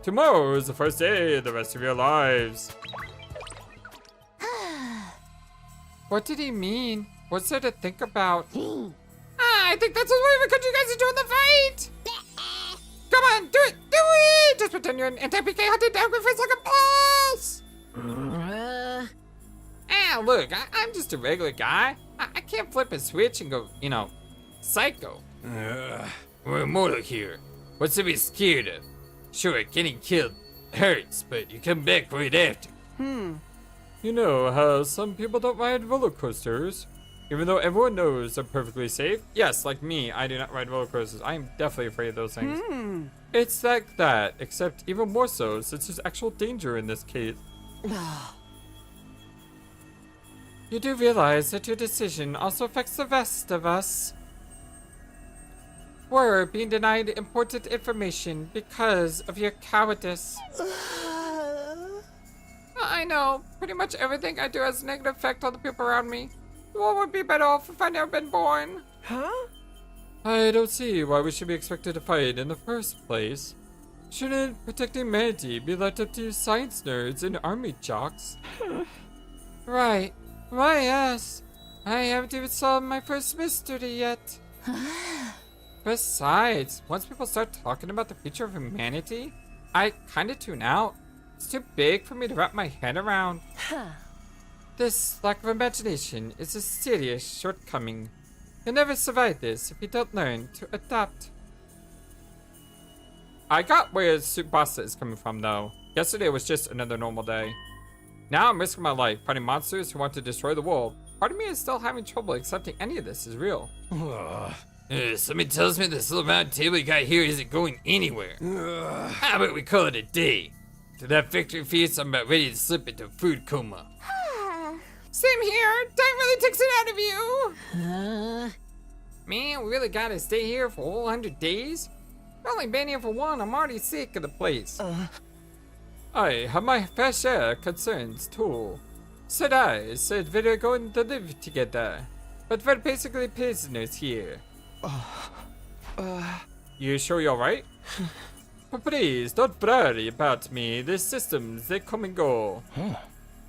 Tomorrow is the first day of the rest of your lives. What did he mean? What's there to think about? I think that's what we could you guys are doing the fight! Come on, do it! Do it! Just pretend you're an anti-PK hunted down for a second pulse! Look, I'm just a regular guy. I can't flip a switch and go, psycho. We're immortal here. What's to be scared of? Sure, getting killed hurts, but you come back for it after. You know how some people don't ride roller coasters? Even though everyone knows they're perfectly safe? Yes, like me, I do not ride roller coasters. I am definitely afraid of those things. It's like that, except even more so since there's actual danger in this case. You do realize that your decision also affects the rest of us. We're being denied important information because of your cowardice. I know. Pretty much everything I do has a negative effect on the people around me. The world would be better off if I'd never been born. I don't see why we should be expected to fight in the first place. Shouldn't protecting humanity be left up to science nerds and army jocks? Right. Why, yes. I haven't even solved my first mystery yet. Besides, once people start talking about the future of humanity, I kinda tune out. It's too big for me to wrap my head around. This lack of imagination is a serious shortcoming. You'll never survive this if you don't learn to adapt. I got where Tsubasa is coming from though. Yesterday was just another normal day. Now I'm risking my life fighting monsters who want to destroy the world. Part of me is still having trouble accepting any of this is real. Somebody tells me this little round table you got here isn't going anywhere. How about we call it a day? To that victory feast, I'm about ready to slip into a food coma. Same here. Time really takes it out of you. Man, we really gotta stay here for a whole 100 days? I've only been here for one. I'm already sick of the place. I have my fair share of concerns too. Sirei said we're going to live together, but we're basically prisoners here. You sure you're right? But please, don't worry about me. These systems, they come and go.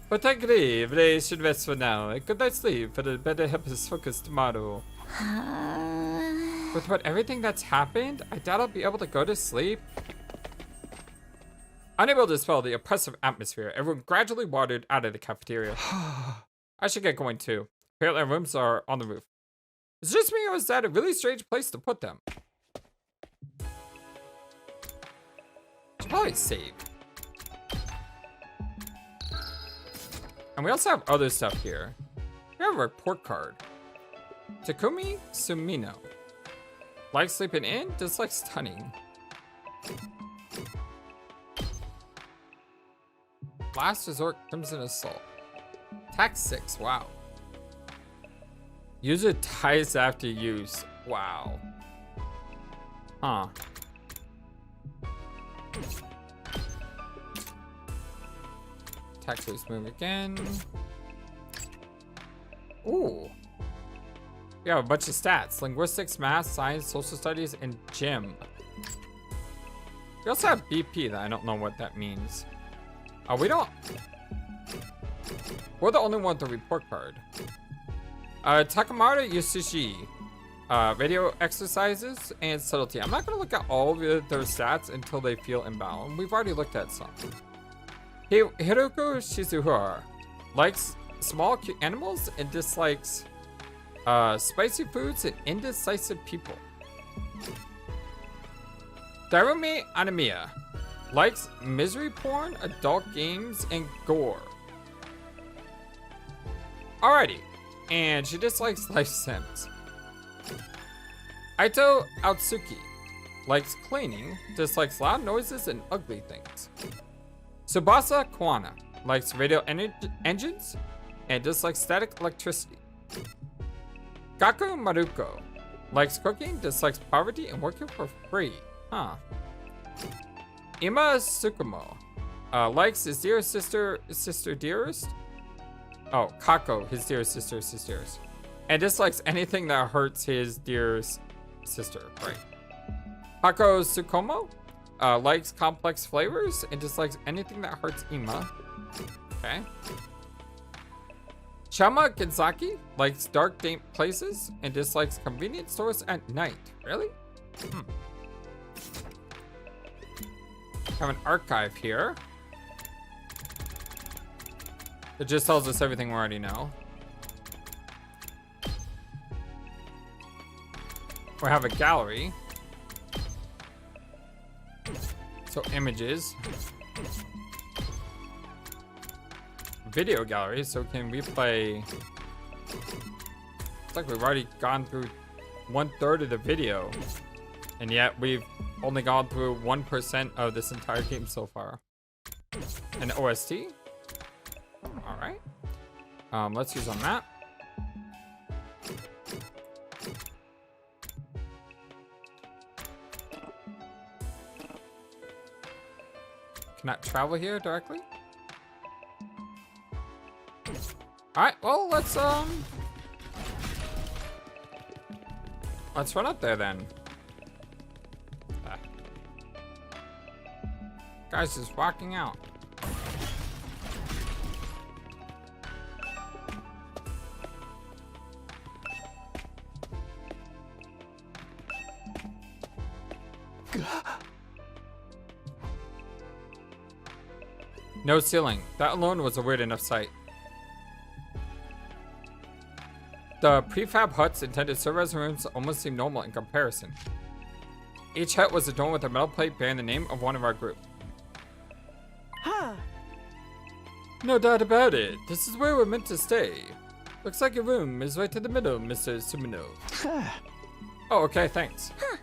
But I agree, they should rest for now. A good night's sleep for the better help us focus tomorrow. With everything that's happened, I doubt I'll be able to go to sleep. Unable to dispel the oppressive atmosphere, everyone gradually wandered out of the cafeteria. I should get going too. Apparently our rooms are on the roof. Is it just me or is that a really strange place to put them? Should probably save. And we also have other stuff here. We have a report card. Takumi Sumino. Likes sleeping in, dislikes stunning. Last resort, Crimson Assault. Tax 6, wow. User dies after use, wow. Huh. Tax 6 move again. Ooh. We have a bunch of stats. Linguistics, math, science, social studies, and gym. We also have BP that I don't know what that means. We don't. We're the only one with the report card. Takamata Yosushi. Radio exercises and subtlety. I'm not going to look at all of their stats until they feel imbalanced. We've already looked at some. Hiroko Shizuhara. Likes small cute animals and dislikes spicy foods and indecisive people. Darumi Anamiya. Likes misery porn, adult games, and gore. Alrighty. And she dislikes life sims. Aito Aotsuki. Likes cleaning, dislikes loud noises and ugly things. Tsubasa Kwana. Likes radio engines and dislikes static electricity. Gaku Maruko. Likes cooking, dislikes poverty, and working for free. Huh. Ima Tsukumo. Likes his dearest sister dearest? Oh, Kako, his dearest sister dearest. And dislikes anything that hurts his dearest sister, right. Hako Tsukumo. Likes complex flavors and dislikes anything that hurts Ima. Okay. Shama Genzaki likes dark, damp places and dislikes convenience stores at night. Really? Have an archive here. It just tells us everything we already know. We have a gallery. So images. Video gallery, so can we play? It's like we've already gone through 1/3 of the video, and yet we've only gone through 1% of this entire game so far. An OST. All right. Let's use on that. Cannot travel here directly. All right, well, let's run up there then. Guys just walking out. No ceiling. That alone was a weird enough sight. The prefab huts intended to serve as rooms almost seem normal in comparison. Each hut was adorned with a metal plate bearing the name of one of our group. Huh. No doubt about it. This is where we're meant to stay. Looks like your room is right in the middle, Mr. Sumino. Oh, okay, thanks. Huh.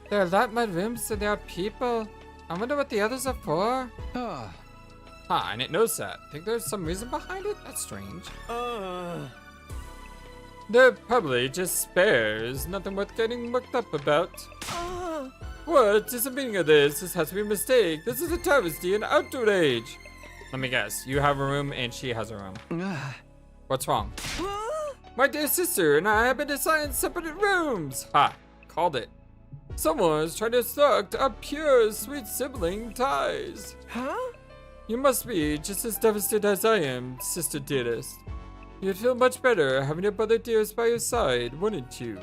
There are a lot more rooms than there are people. I wonder what the others are for. Huh, I didn't notice that. Think there's some reason behind it? That's strange. They're probably just spares. Nothing worth getting worked up about. What is the meaning of this? This has to be a mistake. This is a travesty and outrage. Let me guess. You have a room and she has a room. What's wrong? My dear sister and I have been assigned separate rooms. Ha! Called it. Someone's trying to obstruct our pure, sweet sibling ties. Huh? You must be just as devastated as I am, sister dearest. You'd feel much better having your brother dearest by your side, wouldn't you?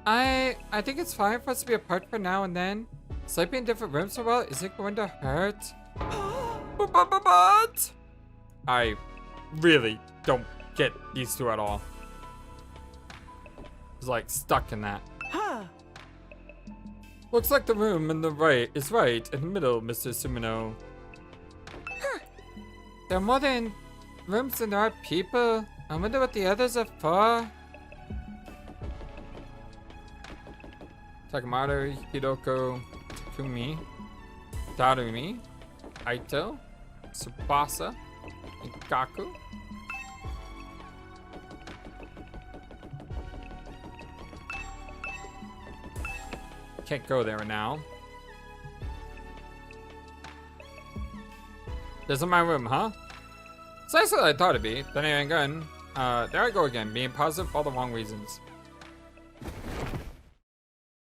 I think it's fine for us to be apart for now and then. Sleeping in different rooms for a while isn't going to hurt. But I really don't get these two at all. It's like stuck in that. Huh. Looks like the room in the right is right in the middle, Mr. Sumino. There are more than rooms than there are people. I wonder what the others are for. Takamaro, Hidoko, Takumi, Darumi, Aito, Tsubasa, and Kaku. Can't go there now. This is my room, huh? It's nicer than I thought it'd be. Then I ain't going. There I go again, being positive for all the wrong reasons.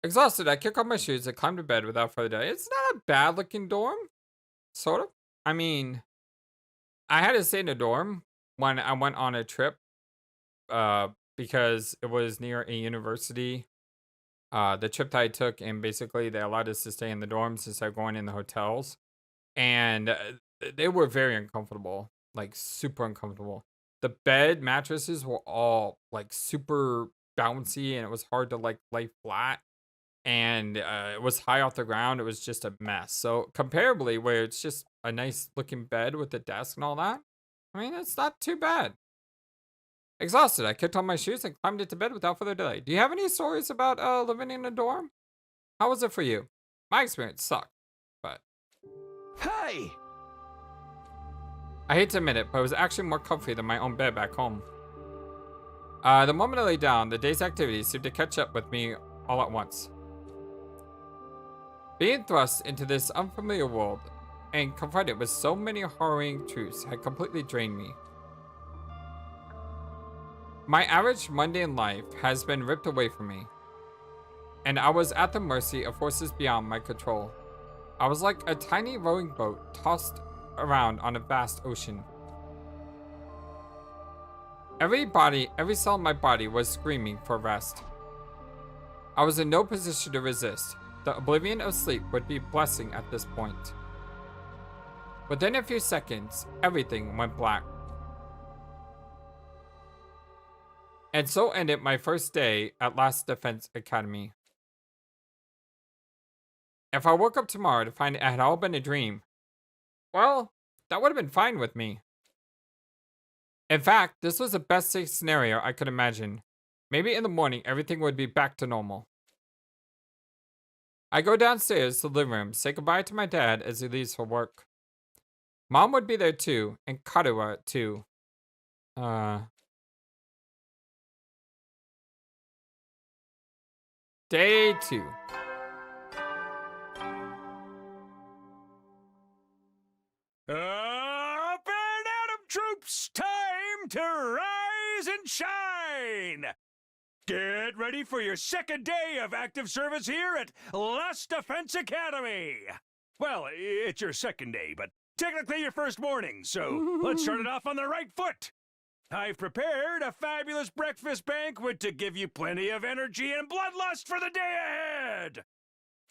Exhausted, I kick off my shoes and climb to bed without further delay. It's not a bad looking dorm. Sort of. I mean, I had to stay in a dorm when I went on a trip because it was near a university. The trip that I took, and basically they allowed us to stay in the dorms instead of going in the hotels. And they were very uncomfortable, like super uncomfortable. The bed mattresses were all like super bouncy, and it was hard to like lay flat. And it was high off the ground. It was just a mess. So comparably, where it's just a nice looking bed with a desk and all that, I mean, it's not too bad. Exhausted, I kicked on my shoes and climbed into bed without further delay. Do you have any stories about living in a dorm? How was it for you? My experience sucked, but... Hey! I hate to admit it, but it was actually more comfy than my own bed back home. The moment I lay down, the day's activities seemed to catch up with me all at once. Being thrust into this unfamiliar world and confronted with so many harrowing truths had completely drained me. My average mundane life has been ripped away from me, and I was at the mercy of forces beyond my control. I was like a tiny rowing boat tossed around on a vast ocean. Every cell in my body was screaming for rest. I was in no position to resist. The oblivion of sleep would be a blessing at this point. Within a few seconds, everything went black. And so ended my first day at Last Defense Academy. If I woke up tomorrow to find it had all been a dream, well, that would have been fine with me. In fact, this was the best case scenario I could imagine. Maybe in the morning, everything would be back to normal. I go downstairs to the living room, say goodbye to my dad as he leaves for work. Mom would be there too, and Karua too. Day 2. Up and at 'em, troops! Time to rise and shine! Get ready for your second day of active service here at Last Defense Academy! Well, it's your second day, but technically your first morning, so let's start it off on the right foot! I've prepared a fabulous breakfast banquet to give you plenty of energy and bloodlust for the day ahead!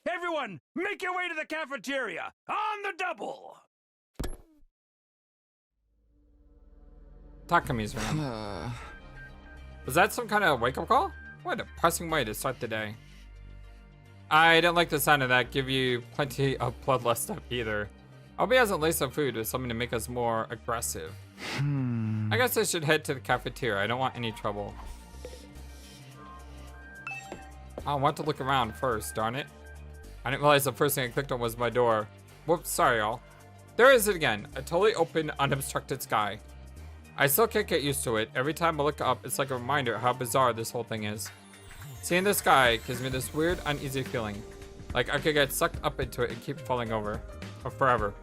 Everyone, make your way to the cafeteria, on the double! Takumi's room. Was that some kind of wake-up call? What a depressing way to start the day. I don't like the sound of that. Give you plenty of bloodlust stuff either. I hope he hasn't laced up food with something to make us more aggressive. I guess I should head to the cafeteria. I don't want any trouble. I want to look around first, darn it. I didn't realize the first thing I clicked on was my door. Whoops, sorry y'all. There is it again, a totally open, unobstructed sky. I still can't get used to it. Every time I look up, it's like a reminder how bizarre this whole thing is. Seeing the sky gives me this weird, uneasy feeling. Like I could get sucked up into it and keep falling over. Or forever.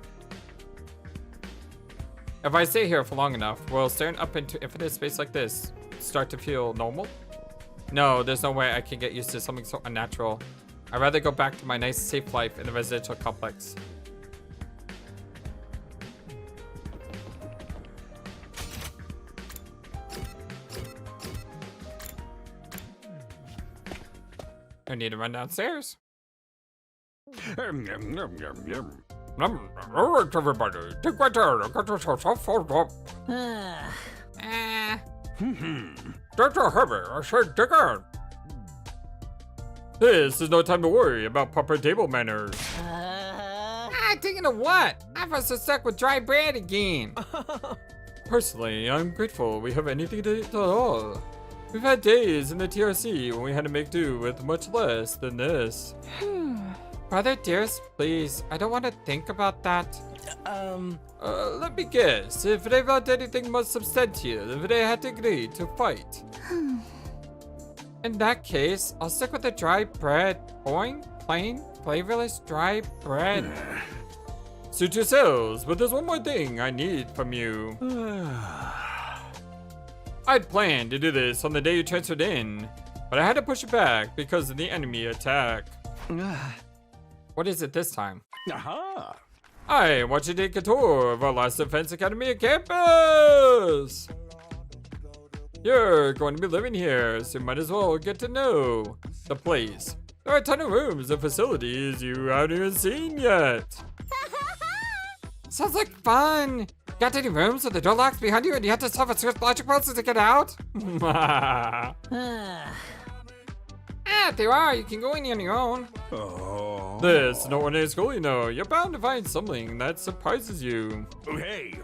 If I stay here for long enough, will staring up into infinite space like this start to feel normal? No, there's no way I can get used to something so unnatural. I'd rather go back to my nice, safe life in the residential complex. I need to run downstairs. Alright, everybody, take my turn. That's a heavy. I said dig in. This is no time to worry about proper table manners. Acting into what? I was so stuck with dry bread again. Personally, I'm grateful we have anything to eat at all. We've had days in the TRC when we had to make do with much less than this. Brother dearest, please, I don't want to think about that. Let me guess. If they want anything more substantial, if they had to agree to fight. In that case, I'll stick with the dry bread. Boing, plain, flavorless dry bread. Suit yourselves, but there's one more thing I need from you. I'd planned to do this on the day you transferred in, but I had to push it back because of the enemy attack. What is it this time? Aha! I want you to take a tour of our last Defense Academy campus! You're going to be living here, so you might as well get to know the place. There are a ton of rooms and facilities you haven't even seen yet. Sounds like fun! Got any rooms with the door locks behind you and you have to solve a search logic puzzle to get out? There you are, you can go in on your own. Oh. This is no ordinary school, you know. You're bound to find something that surprises you. Hey!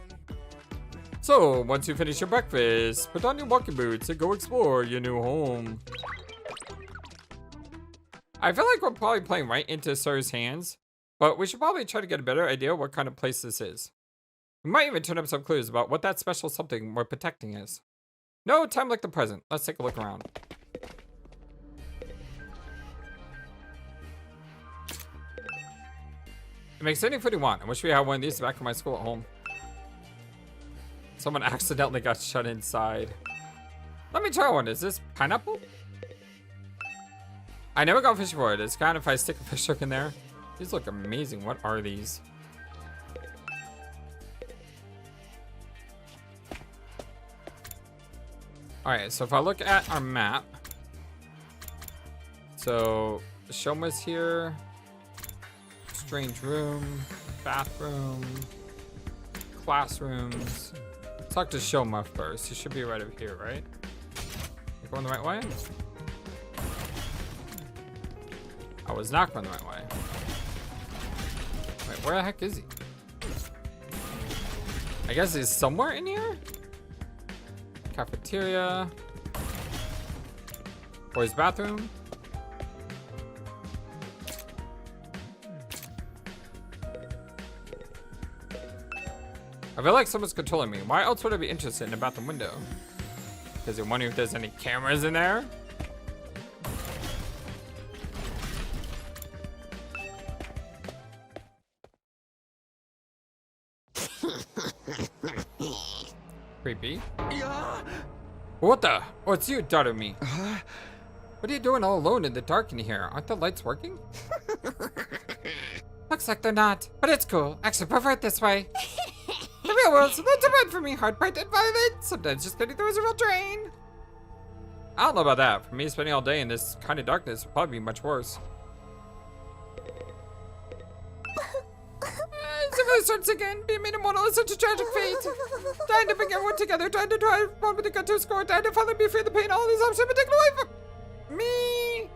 So, once you finish your breakfast, put on your walking boots and go explore your new home. I feel like we're probably playing right into Sir's hands, but we should probably try to get a better idea what kind of place this is. We might even turn up some clues about what that special something we're protecting is. No time like the present. Let's take a look around. It makes any food you want. I wish we had one of these back in my school at home. Someone accidentally got shut inside. Let me try one. Is this pineapple? I never got fishing for it. It's kind of if I stick a fish hook in there. These look amazing. What are these? Alright, so if I look at our map. So, Shoma's here. Strange room. Bathroom. Classrooms. Let's talk to Shoma first. He should be right over here, right? You going the right way? I was not going the right way. Wait, where the heck is he? I guess he's somewhere in here? Cafeteria. Boys' bathroom. I feel like someone's controlling me. Why else would I be interested in a bathroom window? Because you're wondering if there's any cameras in there? Creepy. What the? Oh, it's you, daughter me. What are you doing all alone in the dark in here? Aren't the lights working? Looks like they're not, but it's cool. Actually, prefer it this way. The real world's not too bad for me. Hard-part and violent. Sometimes just getting through is a real drain. I don't know about that. For me, spending all day in this kind of darkness would probably be much worse. It really starts again. Being made immortal is such a tragic fate. Dying to bring everyone together, trying to drive one with the gun to a score, dying to finally be free of the pain. All these options have been taken away from me.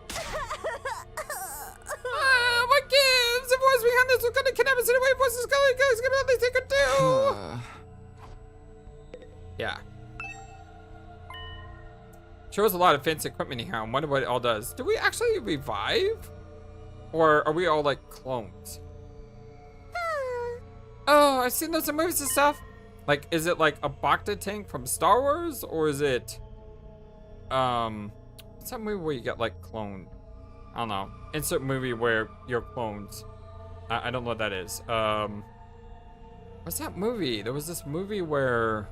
What gives? The voice behind this was gonna kidnap us anyway. Voices going, guys, give me all they could do. Yeah. Shows a lot of fancy equipment in here. I wonder what it all does. Do we actually revive? Or are we all like clones? Oh, I've seen those in movies and stuff. Like, is it like a Bacta tank from Star Wars? Or is it, what's that movie where you get like cloned? I don't know. Insert movie where you're clones. I don't know what that is. What's that movie? There was this movie where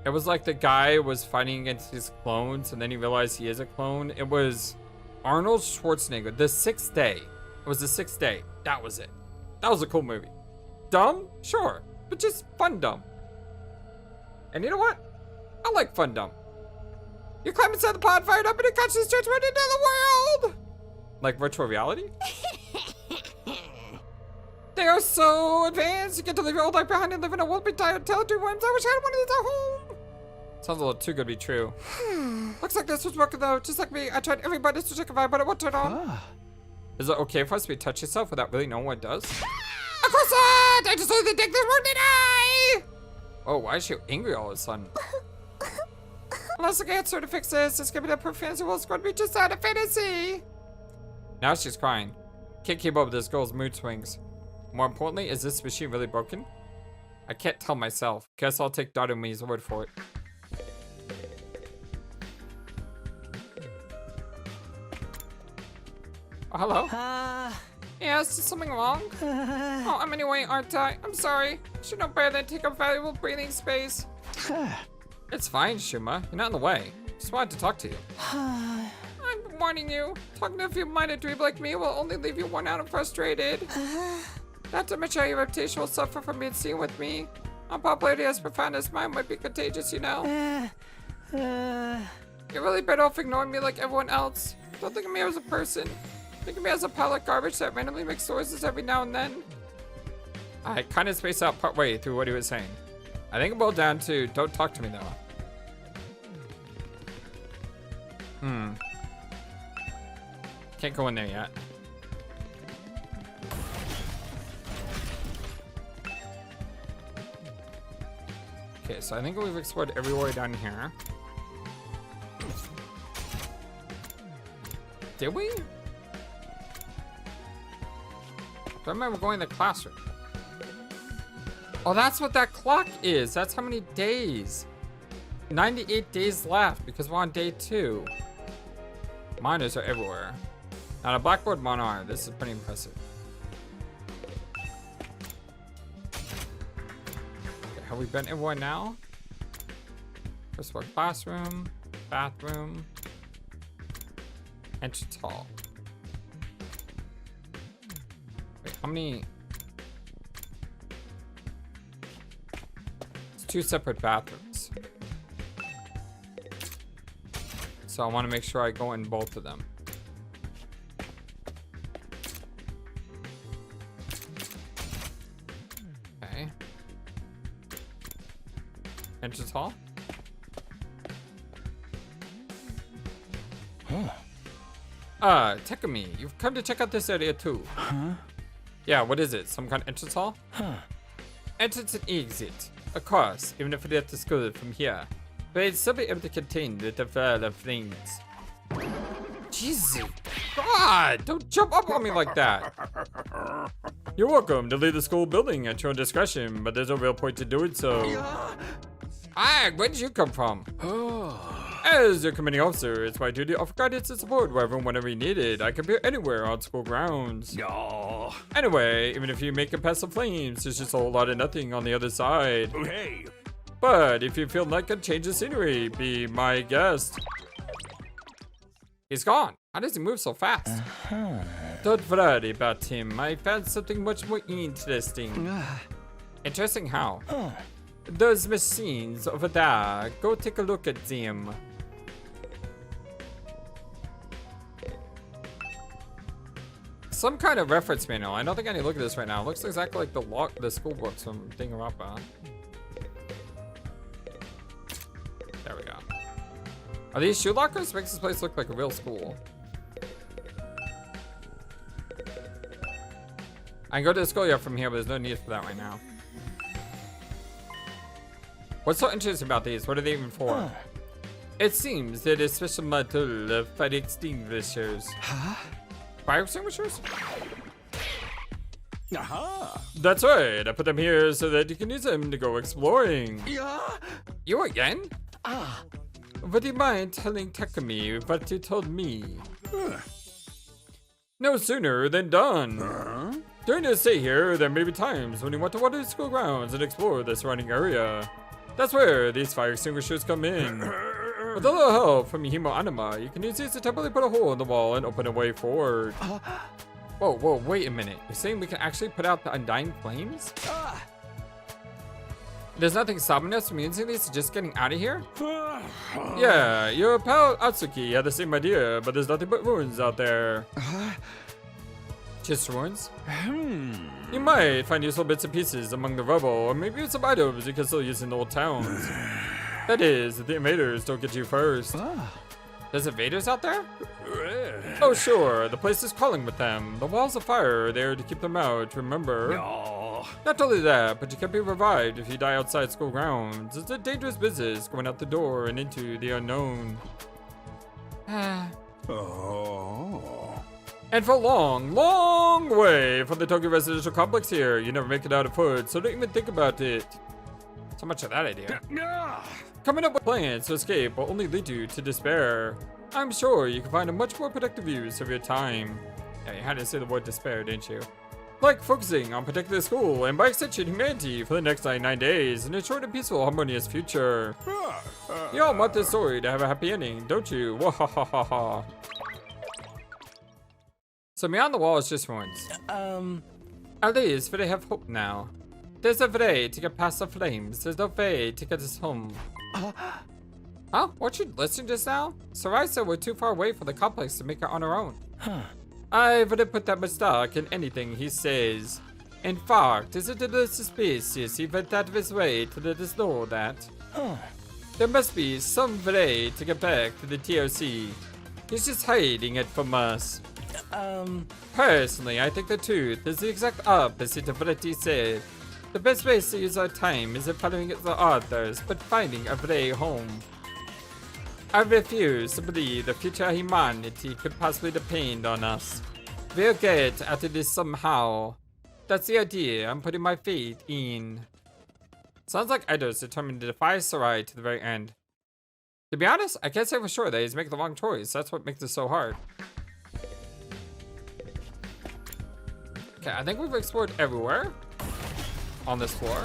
it was like the guy was fighting against his clones and then he realized he is a clone. It was Arnold Schwarzenegger, The Sixth Day. It was The Sixth Day. That was it. That was a cool movie. Dumb? Sure. But just fun dumb. And you know what? I like fun dumb. You climb inside the pod, fired up, and it catches straight right into the world! Like virtual reality? They are so advanced. You get to leave your old life behind and live in a world tired talented worms. I wish I had one of these at home. Sounds a little too good to be true. Looks like this was working though. Just like me, I tried every button to check if I, but it won't turn on. Is it okay for us to touch yourself without really knowing what it does? Of course not! I just learned to take this word, did I? Oh, why is she angry all of a sudden? Unless I get her to fix this, it's gonna be the perfect fantasy world's going to be just out of fantasy. Now she's crying. Can't keep up with this girl's mood swings. More importantly, is this machine really broken? I can't tell myself. Guess I'll take Darumi's word for it. Oh, hello? Yes, is something wrong? Oh, I'm anyway, aren't I? I'm sorry. Should know better than take up valuable breathing space. It's fine, Shuma. You're not in the way. Just wanted to talk to you. I'm warning you. Talking to a few minor dweeb like me will only leave you worn out and frustrated. Not to mention your reputation will suffer from being seen with me. Unpopularity as profound as mine might be contagious, you know. You're really better off ignoring me like everyone else. Don't think of me as a person. Think of me as a pile of garbage that randomly makes noises every now and then. I kind of spaced out partway through what he was saying. I think it boiled down to don't talk to me though. Can't go in there yet. Okay, so I think we've explored everywhere down here. Did we? I remember going to the classroom. Oh, that's what that clock is. That's how many days. 98 days left because we're on day 2. Monitors are everywhere. Not a blackboard monitor. This is pretty impressive. Okay, have we been everywhere now? First floor classroom, bathroom, entrance hall. Wait, how many? It's 2 separate bathrooms. So I want to make sure I go in both of them. Okay. Entrance hall. Takumi, you've come to check out this area too. Huh? Yeah, what is it? Some kind of entrance hall? Huh. Entrance and exit. Of course, even if we have to school from here. But it'd still be able to contain the veil of things. Jesus. God, don't jump up on me like that. You're welcome to leave the school building at your own discretion, but there's no real point to doing so. Ah, where did you come from? As your commanding officer, it's my duty to offer guidance and support wherever and whenever you need it. I can appear anywhere on school grounds. Anyway, even if you make it past the flames, there's just a whole lot of nothing on the other side. Hey! But if you feel like a change of scenery, be my guest. He's gone. How does he move so fast? Don't worry about him. I found something much more interesting. Interesting how? Those machines over there. Go take a look at them. Some kind of reference manual. I don't think I need to look at this right now. It looks exactly like the school books from Danganronpa. There we go. Are these shoe lockers? Makes this place look like a real school. I can go to the schoolyard from here, but there's no need for that right now. What's so interesting about these? What are they even for? It seems that a special model of fire extinguishers. Huh? Fire extinguishers? That's right. I put them here so that you can use them to go exploring. You again? Would you mind telling Takumi what you told me? No sooner than done. During your stay here, there may be times when you want to wander the school grounds and explore the surrounding area. That's where these fire extinguishers come in. With a little help from Himo Anima, you can use these to temporarily put a hole in the wall and open a way forward. Whoa, wait a minute. You're saying we can actually put out the undying flames? There's nothing stopping us from using these to just getting out of here? Yeah, your pal Atsuki had the same idea, but there's nothing but ruins out there. Just ruins? You might find useful bits and pieces among the rubble, or maybe some items you can still use in the old towns. That is, if the invaders don't get you first. There's invaders out there? Oh sure, the place is calling with them. The walls of fire are there to keep them out, remember? No. Not only that, but you can be revived if you die outside school grounds. It's a dangerous business going out the door and into the unknown. Oh. And for a long, long way from the Tokyo residential complex here. You never make it out of foot, so don't even think about it. So much of that idea. Coming up with plans to escape will only lead you to despair. I'm sure you can find a much more productive use of your time. Yeah, you had to say the word despair, didn't you? Like focusing on protecting the school and by extension humanity for the next 99 days in a short and peaceful, harmonious future. You all want this story to have a happy ending, don't you? Wahahaha. So beyond the wall is just ruins. At least they have hope now. There's a way to get past the flames. There's no way to get us home. Huh? Weren't you listening just now? Sirei said we're too far away from the complex to make it on our own. I wouldn't put that much stock in anything he says. In fact, is it a little suspicious he went out of his way to let us know that? There must be some way to get back to the TOC. He's just hiding it from us. Personally, I think the truth is the exact opposite of what he said. The best way to use our time isn't following the others, but finding a way home. I refuse to believe the future of humanity could possibly depend on us. We'll get out of this somehow. That's the idea I'm putting my faith in. Sounds like Edo's determined to defy Sirei to the very end. To be honest, I can't say for sure that he's making the wrong choice. That's what makes this so hard. Okay, I think we've explored everywhere on this floor.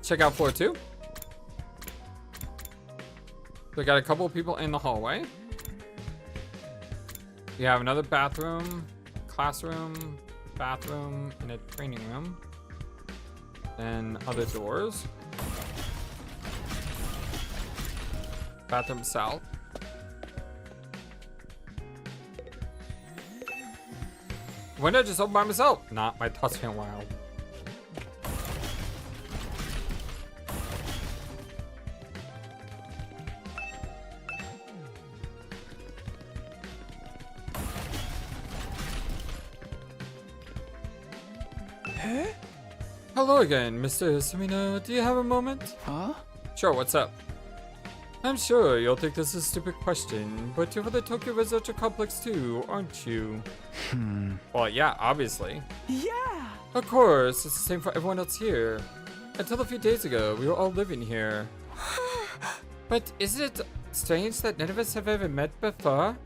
Check out floor 2. We got a couple of people in the hallway. We have another bathroom, classroom, bathroom, and a training room. Then other doors. Bathroom south. Window just opened by myself. Not my thoughts been wild. Hello again, Mr. Sumino. Do you have a moment? Huh? Sure, what's up? I'm sure you'll think this is a stupid question, but you're for the Tokyo Residential Complex too, aren't you? Well, yeah, obviously. Yeah! Of course, it's the same for everyone else here. Until a few days ago, we were all living here. But isn't it strange that none of us have ever met before?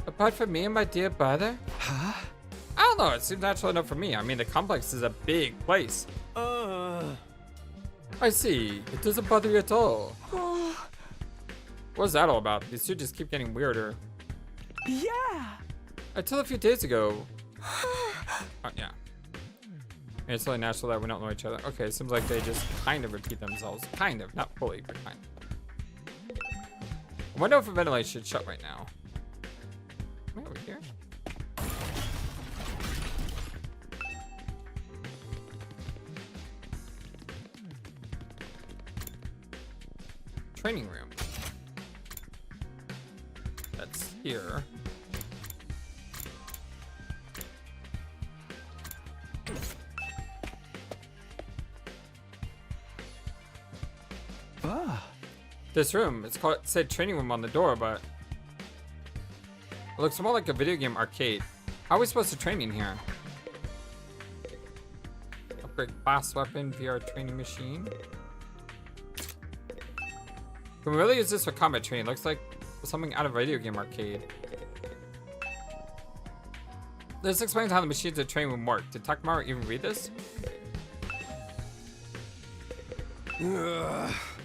Apart from me and my dear brother? Huh? I don't know, it seems natural enough for me. I mean, the complex is a big place. I see. It doesn't bother you at all. What's that all about? These two just keep getting weirder. Yeah! Until a few days ago. Yeah. It's really natural that we don't know each other. Okay, it seems like they just kind of repeat themselves. Kind of, not fully, but kind of. Window for ventilation shut right now. Am I over here? Training room. That's here. This room, it said training room on the door, but it looks more like a video game arcade. How are we supposed to train in here? Upgrade blast weapon VR training machine. Can we really use this for combat training? Looks like something out of a video game arcade. This explains how the machines at training room work. Did Takuma even read this?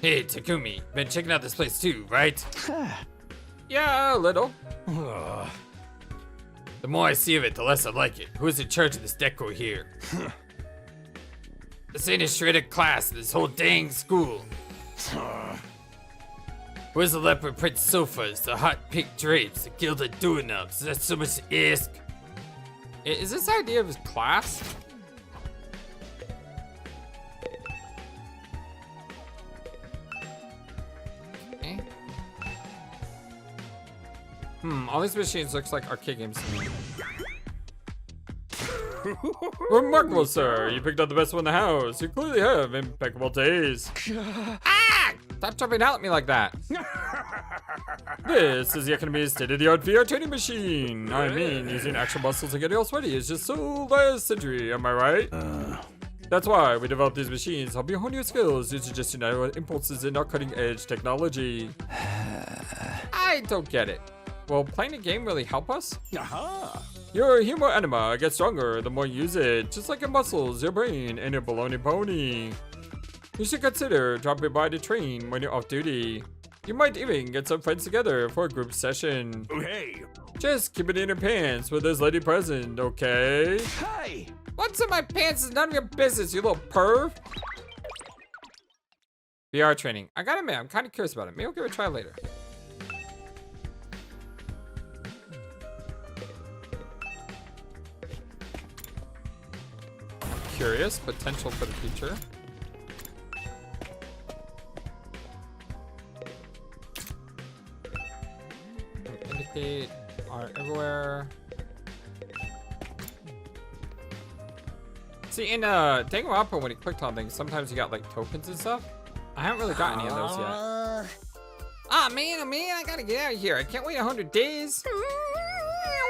Hey, Takumi, been checking out this place too, right? Yeah, a little. The more I see of it, the less I like it. Who's in charge of this decor here? This ain't a shredded class in this whole dang school. Where's the leopard print sofas, the hot pink drapes, the gilded doorknobs? Is that so much to ask? Is this the idea of his class? All these machines looks like arcade games to me. Remarkable, sir. You picked out the best one in the house. You clearly have impeccable taste. Ah! Stop jumping out at me like that. This is the Academy's state-of-the-art VR training machine. I mean, using actual muscles and getting all sweaty is just so last century, am I right? That's why we developed these machines, help you hone your skills using just united impulses and our cutting-edge technology. I don't get it. Will playing a game really help us? Your humor anima gets stronger the more you use it, just like your muscles, your brain, and your baloney pony. You should consider dropping by to train when you're off duty. You might even get some friends together for a group session. Hey! Just keep it in your pants with this lady present, okay? Hey! What's in my pants is none of your business, you little perv. VR training. I gotta admit, I'm kind of curious about it. Maybe I'll give it a try later. Curious, potential for the future. Indicate are everywhere. See, in Danganronpa, when you clicked on things, sometimes you got like tokens and stuff. I haven't really got any of those yet. Ah, man, oh man, I gotta get out of here. I can't wait 100 days.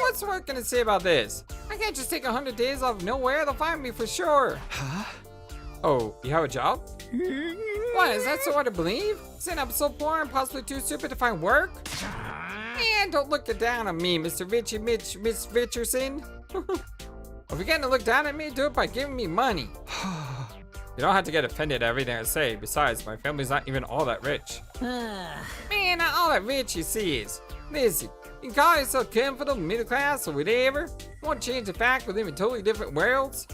What's the work gonna say about this? I can't just take 100 days off nowhere. They'll find me for sure. Huh? Oh, you have a job? What, is that so hard to believe? Saying I'm so poor and possibly too stupid to find work? Man, don't look down on me, Mr. Miss Richardson. If you're getting to look down at me, do it by giving me money. You don't have to get offended at everything I say. Besides, my family's not even all that rich. Man, not all that rich you see is. Listen, you can call yourself comfortable, middle class, or whatever. Won't change the fact we live in totally different worlds.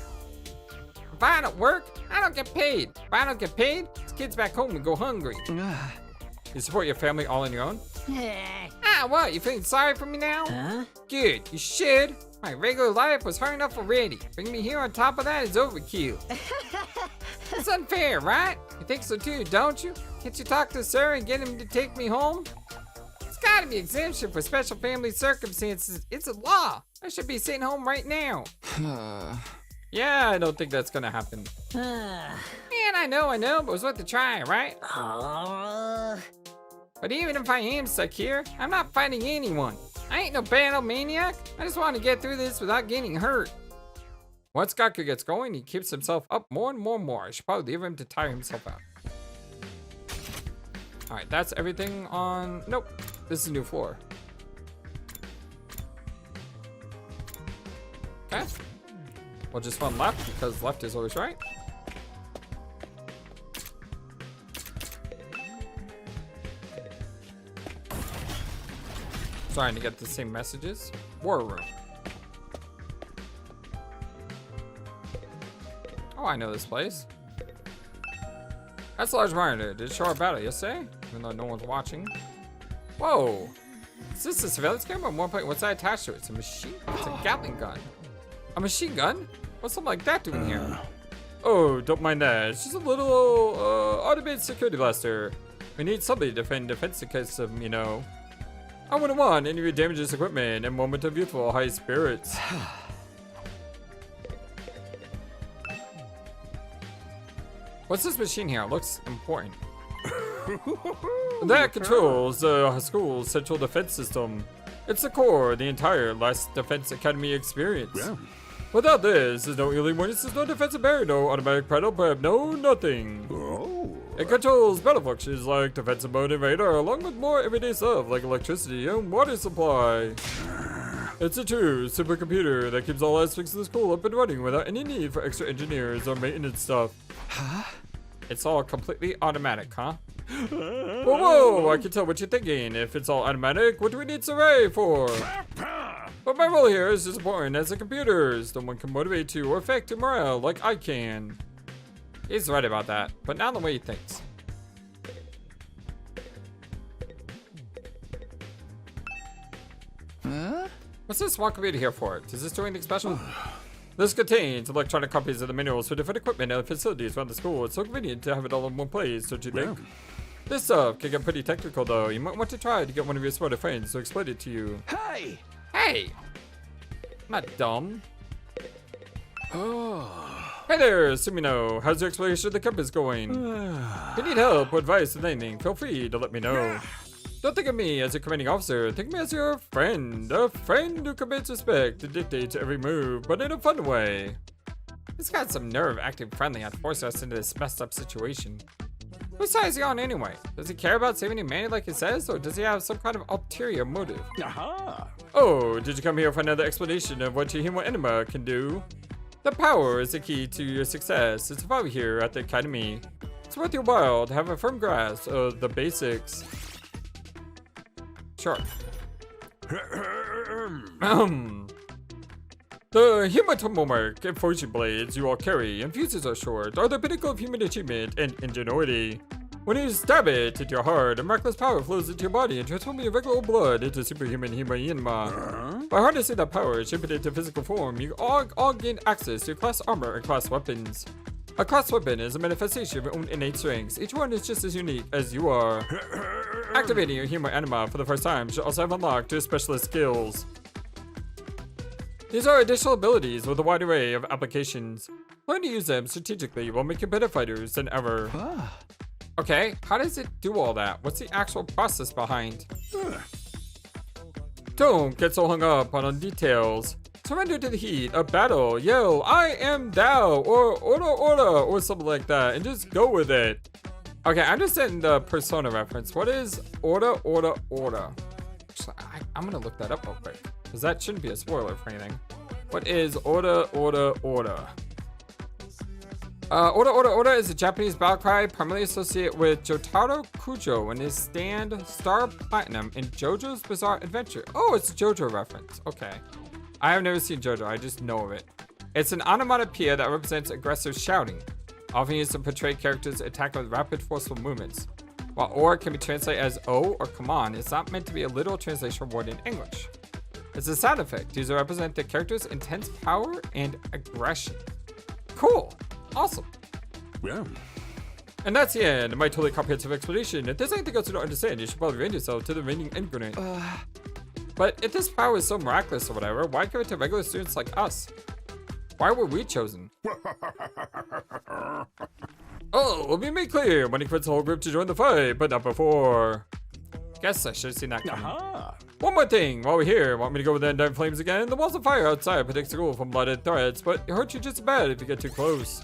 If I don't work, I don't get paid. If I don't get paid, these kids back home will go hungry. You support your family all on your own? What? You feeling sorry for me now? Huh? Good, you should. My regular life was hard enough already. Bringing me here on top of that is overkill. It's unfair, right? You think so too, don't you? Can't you talk to Sir and get him to take me home? It's gotta be exemption for special family circumstances. It's a law. I should be sitting home right now. Yeah, I don't think that's gonna happen. Man, I know, but it was worth a try, right? But even if I am stuck here, I'm not fighting anyone. I ain't no battle maniac. I just want to get through this without getting hurt. Once Gaku gets going, he keeps himself up more and more and more. I should probably leave him to tire himself out. Alright, that's everything on... Nope. This is a new floor. Okay. We'll just run left because left is always right. Trying to get the same messages. War room. Oh, I know this place. That's a large monitor. Did it show our battle yesterday? Even though no one's watching. Whoa. Is this a surveillance camera? At one point, what's that attached to it? It's a machine? It's a Gatling gun. A machine gun? What's something like that doing here? Oh, don't mind that. It's just a little automated security blaster. We need somebody to defend defense system, you know. I wouldn't want any of your damages equipment in a moment of youthful high spirits. What's this machine here? It looks important. That controls the school's central defense system. It's the core of the entire Last Defense Academy experience. Yeah. Without this, there's no early warnings, there's no defensive barrier, no automatic paddle prep, no nothing. It controls battle functions like defensive mode and radar, along with more everyday stuff like electricity and water supply. It's a true supercomputer that keeps all aspects of the school up and running without any need for extra engineers or maintenance stuff. Huh? It's all completely automatic, huh? Whoa, I can tell what you're thinking. If it's all automatic, what do we need Sirei for? But my role here is as important as the computers. No one can motivate you or affect your morale like I can. He's right about that, but not the way he thinks. Huh? What's this small computer here for? Does this do anything special? This contains electronic copies of the manuals for different equipment and facilities around the school. It's so convenient to have it all in one place, don't you think? This stuff can get pretty technical though. You might want to try to get one of your smarter friends to explain it to you. Hey! Hey! I'm not dumb. Oh. Hey there, Sumino. How's your exploration of the compass going? If you need help or advice with anything, feel free to let me know. Don't think of me as your commanding officer. Think of me as your friend. A friend who commands respect and dictates every move, but in a fun way. He's got some nerve acting friendly and force us into this messed up situation. Whose side is he on anyway? Does he care about saving humanity like he says, or does he have some kind of ulterior motive? Aha. Oh, did you come here for another explanation of what your human enema can do? The power is the key to your success. It's about here at the academy. It's worth your while to have a firm grasp of the basics. Sure. The hematomorphic and fortune blades you all carry and fuses are short are the pinnacle of human achievement and ingenuity. When you stab it into your heart, a miraculous power flows into your body and transforms your regular blood into superhuman hema. By harnessing that power and shaping it into physical form, you all gain access to class armor and class weapons. A class weapon is a manifestation of your own innate strengths. Each one is just as unique as you are. Activating your human anima for the first time should also have unlocked your specialist skills. These are additional abilities with a wide array of applications. Learn to use them strategically will make you better fighters than ever. Okay, how does it do all that? What's the actual process behind? Don't get so hung up on details. Surrender to the heat of battle. Yell, I am thou, or order, or something like that, and just go with it. Okay, I'm just in the Persona reference. What is order? Actually, I'm gonna look that up real quick, because that shouldn't be a spoiler for anything. What is order? Order is a Japanese battle cry primarily associated with Jotaro Kujo and his stand Star Platinum in JoJo's Bizarre Adventure. Oh, it's a JoJo reference. Okay. I have never seen JoJo, I just know of it. It's an onomatopoeia that represents aggressive shouting, often used to portray characters attacking with rapid, forceful movements. While or can be translated as oh or come on, it's not meant to be a literal translation of word in English. It's a sound effect used to represent the character's intense power and aggression. Cool. Awesome. Yeah. And that's the end of my totally comprehensive explanation. If there's anything else you don't understand, you should probably rend yourself to the remaining ingredient. But if this power is so miraculous or whatever, why give it to regular students like us? Why were we chosen? Oh, will be made clear when he quits the whole group to join the fight, but not before. Guess I should have seen that coming. One more thing, while we're here, want me to go with the Undying Flames again? The walls of fire outside protects the school from blooded threats, but it hurts you just as bad if you get too close.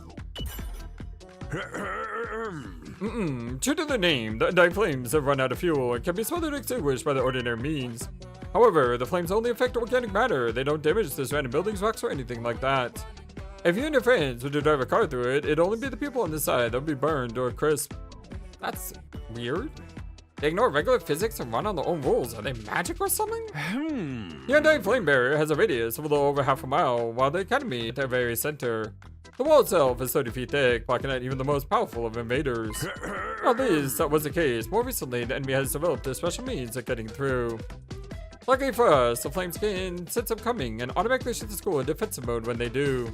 True to the name, the Undying Flames have run out of fuel and can be smothered and extinguished by the ordinary means. However, the flames only affect organic matter. They don't damage the surrounding buildings, rocks, or anything like that. If you and your friends were to drive a car through it, it'd only be the people on the side that would be burned or crisp. That's weird. They ignore regular physics and run on their own rules. Are they magic or something? The Undying Flame Barrier has a radius of a little over half a mile, while the Academy at their very center. The wall itself is 30 feet thick, blocking out even the most powerful of invaders. At least that was the case. More recently, the enemy has developed a special means of getting through. Luckily for us, the flames can sense them coming and automatically shut the school in defensive mode when they do.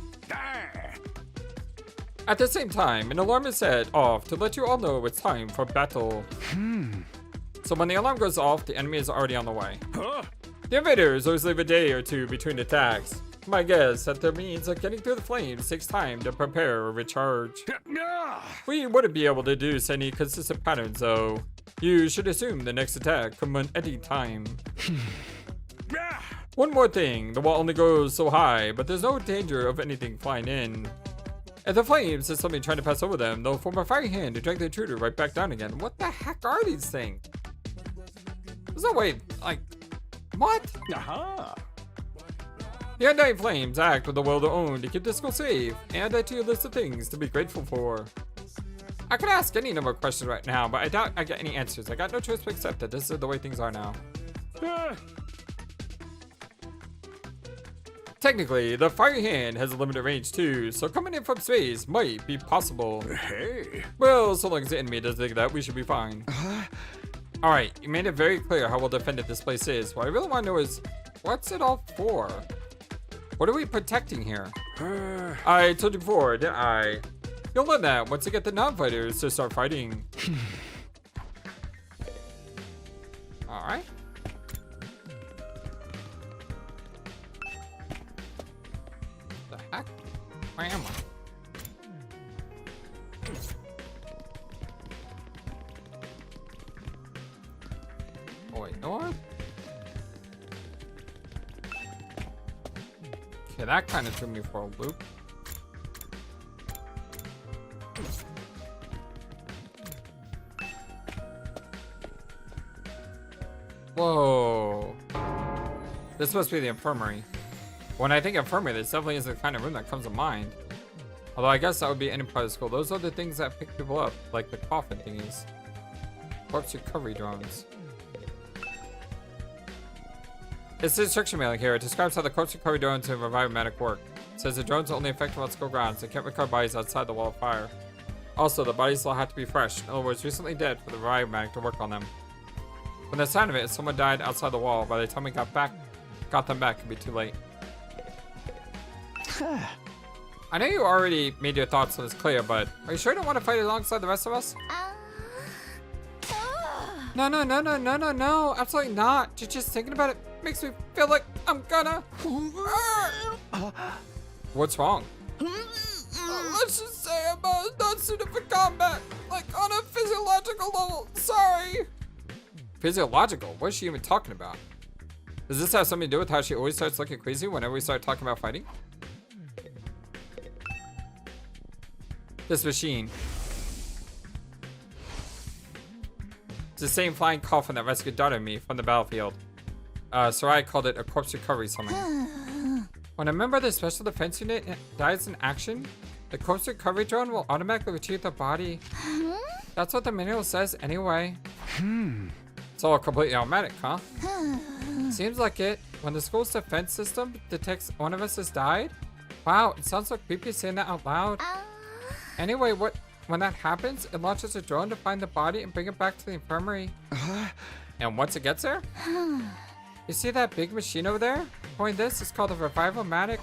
At the same time, an alarm is set off to let you all know it's time for battle. So when the alarm goes off, the enemy is already on the way. The invaders always leave a day or two between attacks. My guess that their means of getting through the flames takes time to prepare or recharge. We wouldn't be able to deduce any consistent patterns though. You should assume the next attack come at any time. One more thing, the wall only goes so high, but there's no danger of anything flying in. If the flames is something trying to pass over them, they'll form a fiery hand to drag the intruder right back down again. What the heck are these things? There's no way, like, what? The Undying Flames act with the will of their own to keep the school safe, and add to your list of things to be grateful for. I could ask any number of questions right now, but I doubt I get any answers. I got no choice but accept that this is the way things are now. Technically, the fiery hand has a limited range too, so coming in from space might be possible. Hey. Well, so long as the enemy doesn't think that, we should be fine. Alright, you made it very clear how well defended this place is. What I really want to know is, what's it all for? What are we protecting here? I told you before, didn't I? You'll learn that once you get the non-fighters to start fighting. The heck? Where am I? Oh wait, north? Okay, that kind of threw me for a loop. Whoa. This must be the infirmary. When I think infirmary, this definitely isn't the kind of room that comes to mind. Although I guess that would be any part of school. Those are the things that pick people up, like the coffin thingies. Corpse recovery drones. It's the instruction mailing here. It describes how the corpse recovery drones and revive-matic work. It says the drones are only effective on school grounds. They can't recover bodies outside the wall of fire. Also, the bodies still have to be fresh. In other words, recently dead for the revive-matic to work on them. When the sign of it, if someone died outside the wall, by the time we got them back, it'd be too late. I know you already made your thoughts on this clear, but are you sure you don't want to fight alongside the rest of us? No, absolutely not. Just thinking about it makes me feel like I'm gonna... What's wrong? Let's just say I'm not suited for combat, like on a physiological level. Sorry. Physiological? What is she even talking about? Does this have something to do with how she always starts looking crazy whenever we start talking about fighting? This machine. It's the same flying coffin that rescued daughter and me from the battlefield. Sirei called it a corpse recovery summon. When a member of the special defense unit dies in action, the corpse recovery drone will automatically retrieve the body. That's what the manual says anyway. It's all completely automatic, huh? Seems like it. When the school's defense system detects one of us has died? Wow, it sounds so creepy saying that out loud. Anyway, when that happens, it launches a drone to find the body and bring it back to the infirmary. And once it gets there? You see that big machine over there? Point this is called a revival-matic.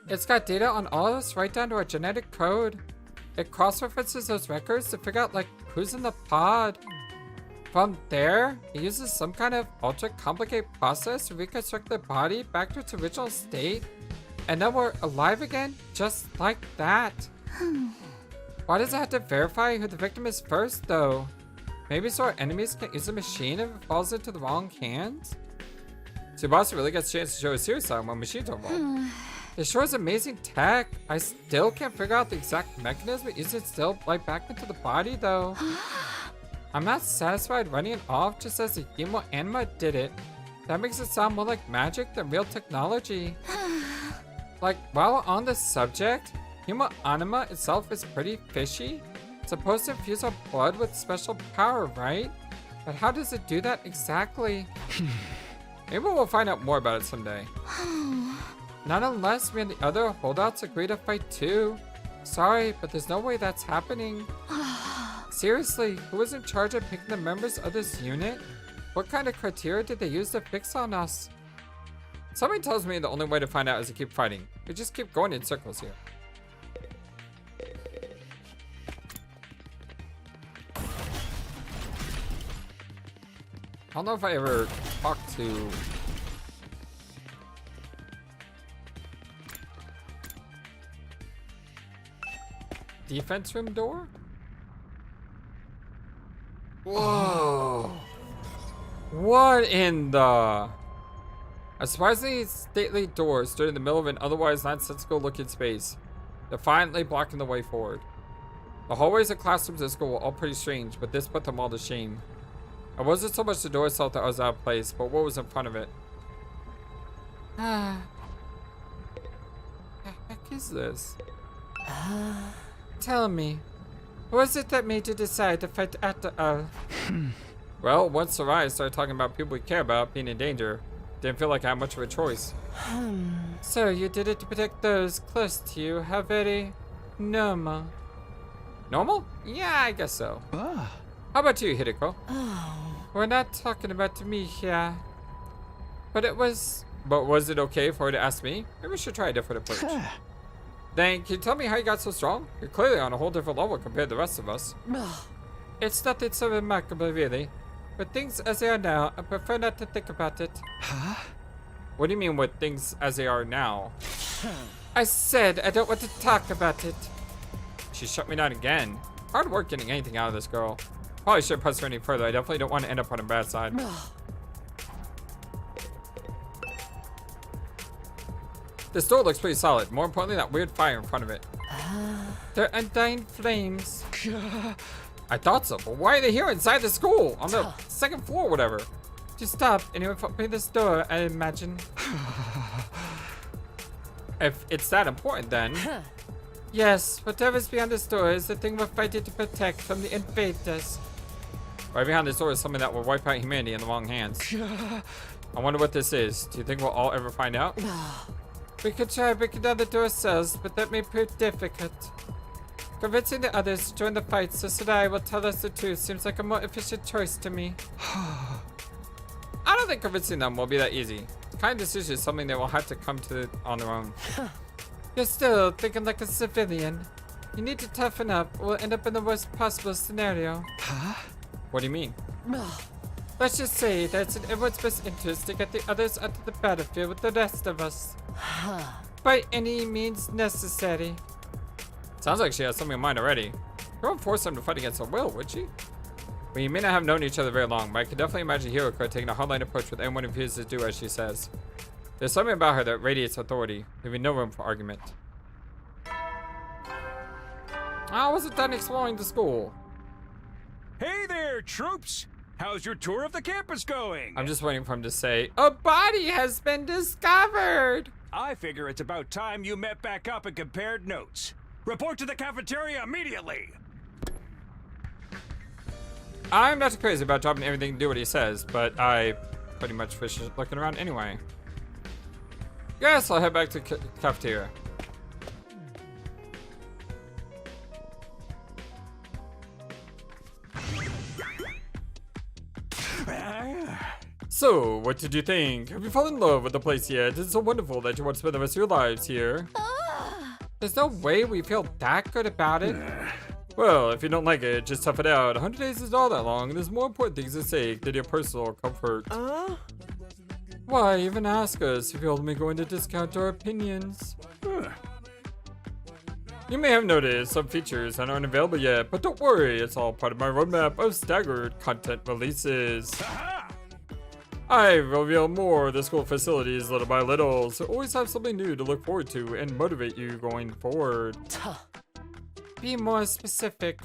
It's got data on all of us right down to our genetic code. It cross-references those records to figure out, like, who's in the pod. From there, it uses some kind of ultra-complicated process to reconstruct the body back to its original state. And then we're alive again, just like that. Why does it have to verify who the victim is first, though? Maybe so our enemies can't use the machine if it falls into the wrong hands? Tsubasa really gets a chance to show his serious side when machines are involved. It sure is amazing tech. I still can't figure out the exact mechanism it uses still right back into the body, though. I'm not satisfied running it off just as the Hemo Anima did it. That makes it sound more like magic than real technology. Like, while we're on the subject, Hemo Anima itself is pretty fishy. It's supposed to infuse our blood with special power, right? But how does it do that exactly? Maybe we'll find out more about it someday. Not unless me and the other holdouts agree to fight too. Sorry, but there's no way that's happening. Seriously, who was in charge of picking the members of this unit? What kind of criteria did they use to fix on us? Something tells me the only way to find out is to keep fighting. We just keep going in circles here. I don't know if I ever talked to... defense room door? Whoa! What in the... A surprisingly stately door stood in the middle of an otherwise nonsensical looking space, defiantly blocking the way forward. The hallways and classrooms at school were all pretty strange, but this put them all to shame. It wasn't so much the door itself that was out of place, but what was in front of it. The heck is this? Tell me, what was it that made you decide to fight after all? Well, once Sirei started talking about people we care about being in danger, didn't feel like I had much of a choice. So you did it to protect those close to you. How very normal. Normal? Yeah, I guess so. How about you, Hideko? We're not talking about me here. But was it okay for her to ask me? Maybe we should try a different approach. Then, can you tell me how you got so strong? You're clearly on a whole different level compared to the rest of us. It's nothing so remarkable, really. But things as they are now, I prefer not to think about it. What do you mean with things as they are now? I said I don't want to talk about it. She shut me down again. Hard work getting anything out of this girl. Probably shouldn't press her any further. I definitely don't want to end up on her bad side. This door looks pretty solid. More importantly, that weird fire in front of it. They're undying flames. I thought so, but why are they here inside the school? On the second floor or whatever? Just stop. Anyone open this door, I imagine. If it's that important then. Yes, whatever's behind this door is the thing we're fighting to protect from the invaders. Right behind this door is something that will wipe out humanity in the wrong hands. I wonder what this is. Do you think we'll all ever find out? We could try breaking down the door ourselves, but that may prove difficult. Convincing the others to join the fight so Sirei will tell us the truth seems like a more efficient choice to me. I don't think convincing them will be that easy. The kind of decision is something they will have to come to on their own. You're still thinking like a civilian. You need to toughen up or we'll end up in the worst possible scenario. What do you mean? Let's just say that it's in everyone's best interest to get the others onto the battlefield with the rest of us. By any means necessary. Sounds like she has something in mind already. She won't force them to fight against her will, would she? We may not have known each other very long, but I can definitely imagine Hiroko taking a hardline approach with anyone who refuses to do as she says. There's something about her that radiates authority, leaving no room for argument. I wasn't done exploring the school. Hey there, troops! How's your tour of the campus going? I'm just waiting for him to say, a body has been discovered! I figure it's about time you met back up and compared notes. Report to the cafeteria immediately! I'm not too crazy about dropping everything to do what he says, but I pretty much was just looking around anyway. Yes, I'll head back to cafeteria. So, what did you think? Have you fallen in love with the place yet? It's so wonderful that you want to spend the rest of your lives here. There's no way we feel that good about it. Well, if you don't like it, just tough it out. 100 days is not that long, and there's more important things at stake than your personal comfort. Why even ask us if you're only going to discount our opinions? You may have noticed some features that aren't available yet, but don't worry, it's all part of my roadmap of staggered content releases. I reveal more of the school facilities little by little, so always have something new to look forward to and motivate you going forward. Be more specific.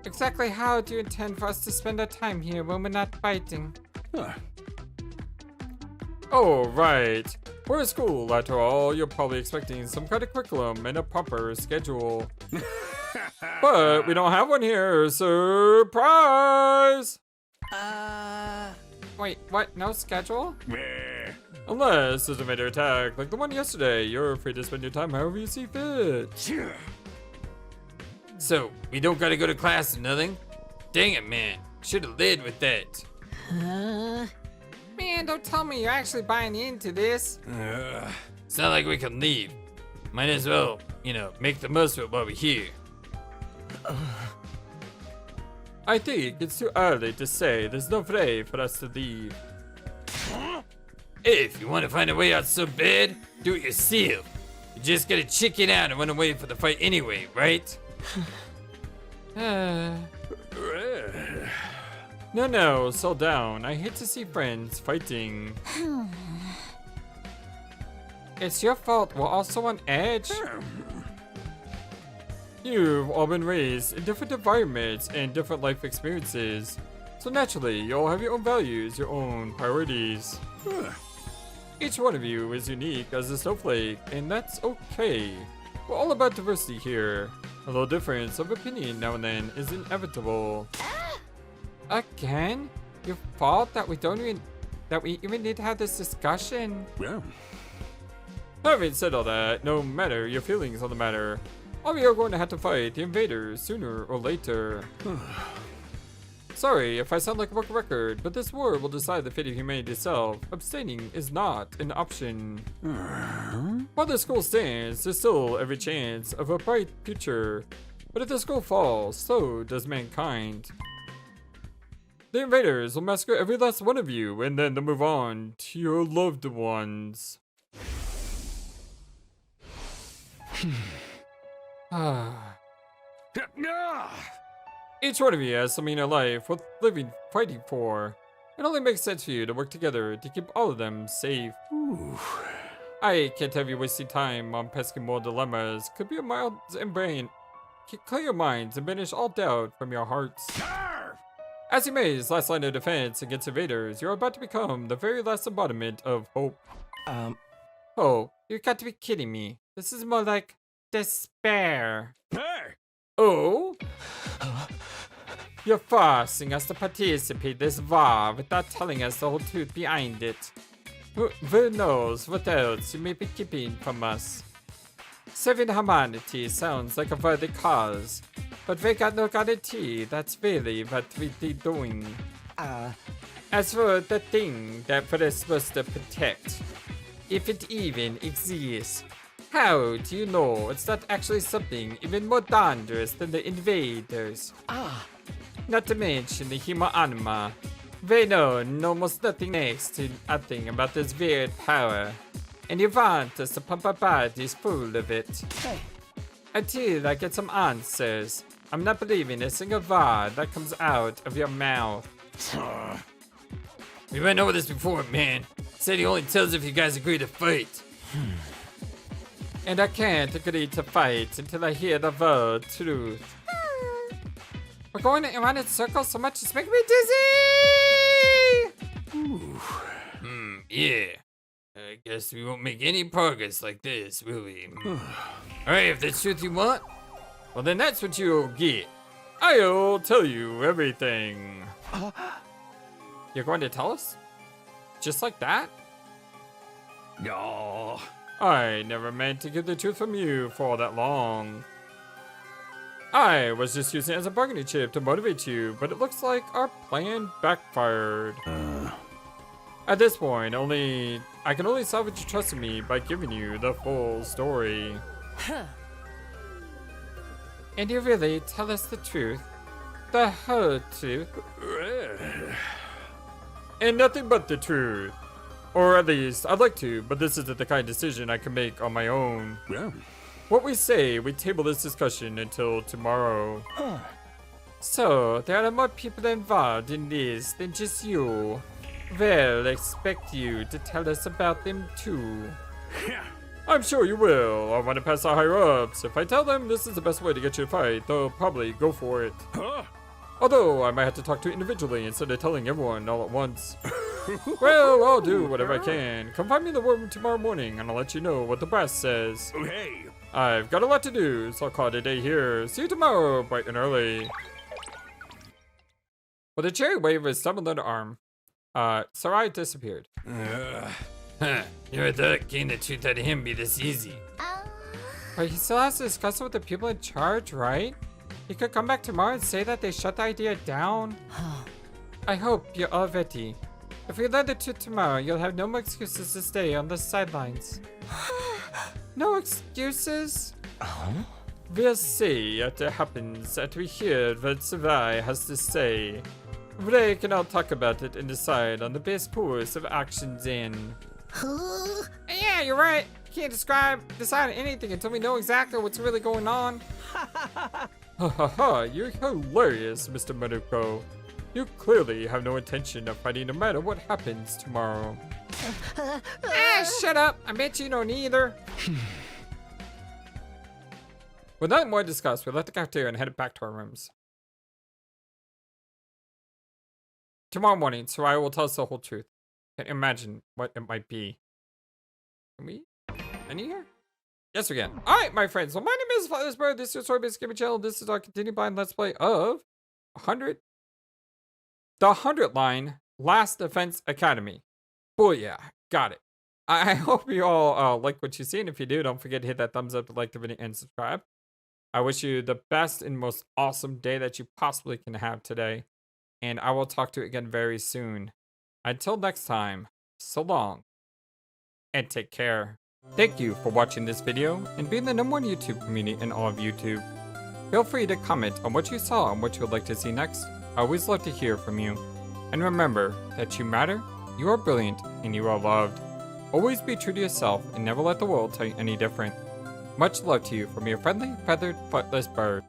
Exactly how do you intend for us to spend our time here when we're not fighting? Oh, right. We're a school, after all. You're probably expecting some kind of curriculum and a proper schedule. But we don't have one here. Surprise! Wait, what? No schedule? Unless there's a major attack, like the one yesterday. You're free to spend your time however you see fit. So, we don't gotta go to class or nothing? Dang it, man. Should've led with that. Man, don't tell me you're actually buying into this. It's not like we can leave. Might as well, make the most of it while we're here. I think it's too early to say there's no way for us to leave. If you want to find a way out so bad, do it yourself. You just gotta chicken out and run away from the fight anyway, right? No, slow down. I hate to see friends fighting. It's your fault we're also on edge. You've all been raised in different environments and different life experiences. So naturally, you all have your own values, your own priorities. Each one of you is unique as a snowflake, and that's okay. We're all about diversity here. A little difference of opinion now and then is inevitable. Again? Your fault that we even need to have this discussion? Yeah. Having said all that, no matter your feelings on the matter, all we are going to have to fight the invaders sooner or later. Sorry if I sound like a broken record, but this war will decide the fate of humanity itself. Abstaining is not an option. While the school stands, there's still every chance of a bright future. But if the school falls, so does mankind. The invaders will massacre every last one of you, and then they'll move on to your loved ones. Each one of you has something in your life worth fighting for. It only makes sense for you to work together to keep all of them safe. I can't have you wasting time on pesky more dilemmas. Clear your minds and banish all doubt from your hearts. As you made his last line of defense against invaders, you're about to become the very last embodiment of hope. Hope? You've got to be kidding me. This is more like despair. Hey! Oh? You're forcing us to participate in this war without telling us the whole truth behind it. Who knows what else you may be keeping from us? Serving humanity sounds like a worthy cause, but we got no guarantee that's really what we're doing. As for the thing that we're supposed to protect, if it even exists, how do you know it's not actually something even more dangerous than the invaders? Not to mention the human anima. They know almost nothing next to nothing about this weird power, and you want us to pump our bodies full of it. Hey. Until I get some answers, I'm not believing a single word that comes out of your mouth. We went over this before, man. Said he only tells if you guys agree to fight. And I can't agree to fight until I hear the word truth. We're going around in circles so much it's making me dizzy! Yeah. I guess we won't make any progress like this, will we? Alright, if that's truth you want, Well, then that's what you'll get. I'll tell you everything. You're going to tell us? Just like that? No. I never meant to get the truth from you for all that long. I was just using it as a bargaining chip to motivate you, but it looks like our plan backfired. At this point, I can only salvage your trust in me by giving you the full story. And you really tell us the truth? The whole truth? And nothing but the truth. Or at least, I'd like to, but this isn't the kind of decision I can make on my own. Yeah. What we say, we table this discussion until tomorrow. So, there are more people involved in this than just you. Well, expect you to tell us about them too. I'm sure you will. I want to pass the higher ups. If I tell them this is the best way to get you to fight, they'll probably go for it. Although, I might have to talk to you individually instead of telling everyone all at once. Well, I'll do whatever I can. Come find me in the room tomorrow morning and I'll let you know what the brass says. Okay. I've got a lot to do, so I'll call it a day here. See you tomorrow, bright and early. With a cherry wave of his thumb and letter arm, Sirei disappeared. Never thought getting the truth out of him be this easy. But he still has to discuss it with the people in charge, right? He could come back tomorrow and say that they shut the idea down. I hope you're all ready. If we learn the truth tomorrow, you'll have no more excuses to stay on the sidelines. No excuses? We'll see after it happens, after we hear what Sirei has to say. We can all talk about it and decide on the best course of actions in. Yeah, you're right. Can't decide on anything until we know exactly what's really going on. Ha ha ha, you're hilarious, Mr. Maruko. You clearly have no intention of fighting no matter what happens tomorrow. Shut up. I bet you don't either. With nothing more to discuss, we left the cafeteria and headed back to our rooms. Tomorrow morning, Sirei will tell us the whole truth. Can't imagine what it might be. Can we? Any here? Yes, we can. Alright, my friends. Well, my name is FlightlessBird. This is your story-based gaming channel. This is our continued blind let's play of 100. The 100 line Last Defense Academy. Booyah. Got it. I hope you all like what you see. And if you do, don't forget to hit that thumbs up to like the video and subscribe. I wish you the best and most awesome day that you possibly can have today. And I will talk to you again very soon. Until next time, so long. And take care. Thank you for watching this video and being the #1 YouTube community in all of YouTube. Feel free to comment on what you saw and what you would like to see next. I always love to hear from you. And remember that you matter, you are brilliant, and you are loved. Always be true to yourself and never let the world tell you any different. Much love to you from your friendly, feathered, flightless bird.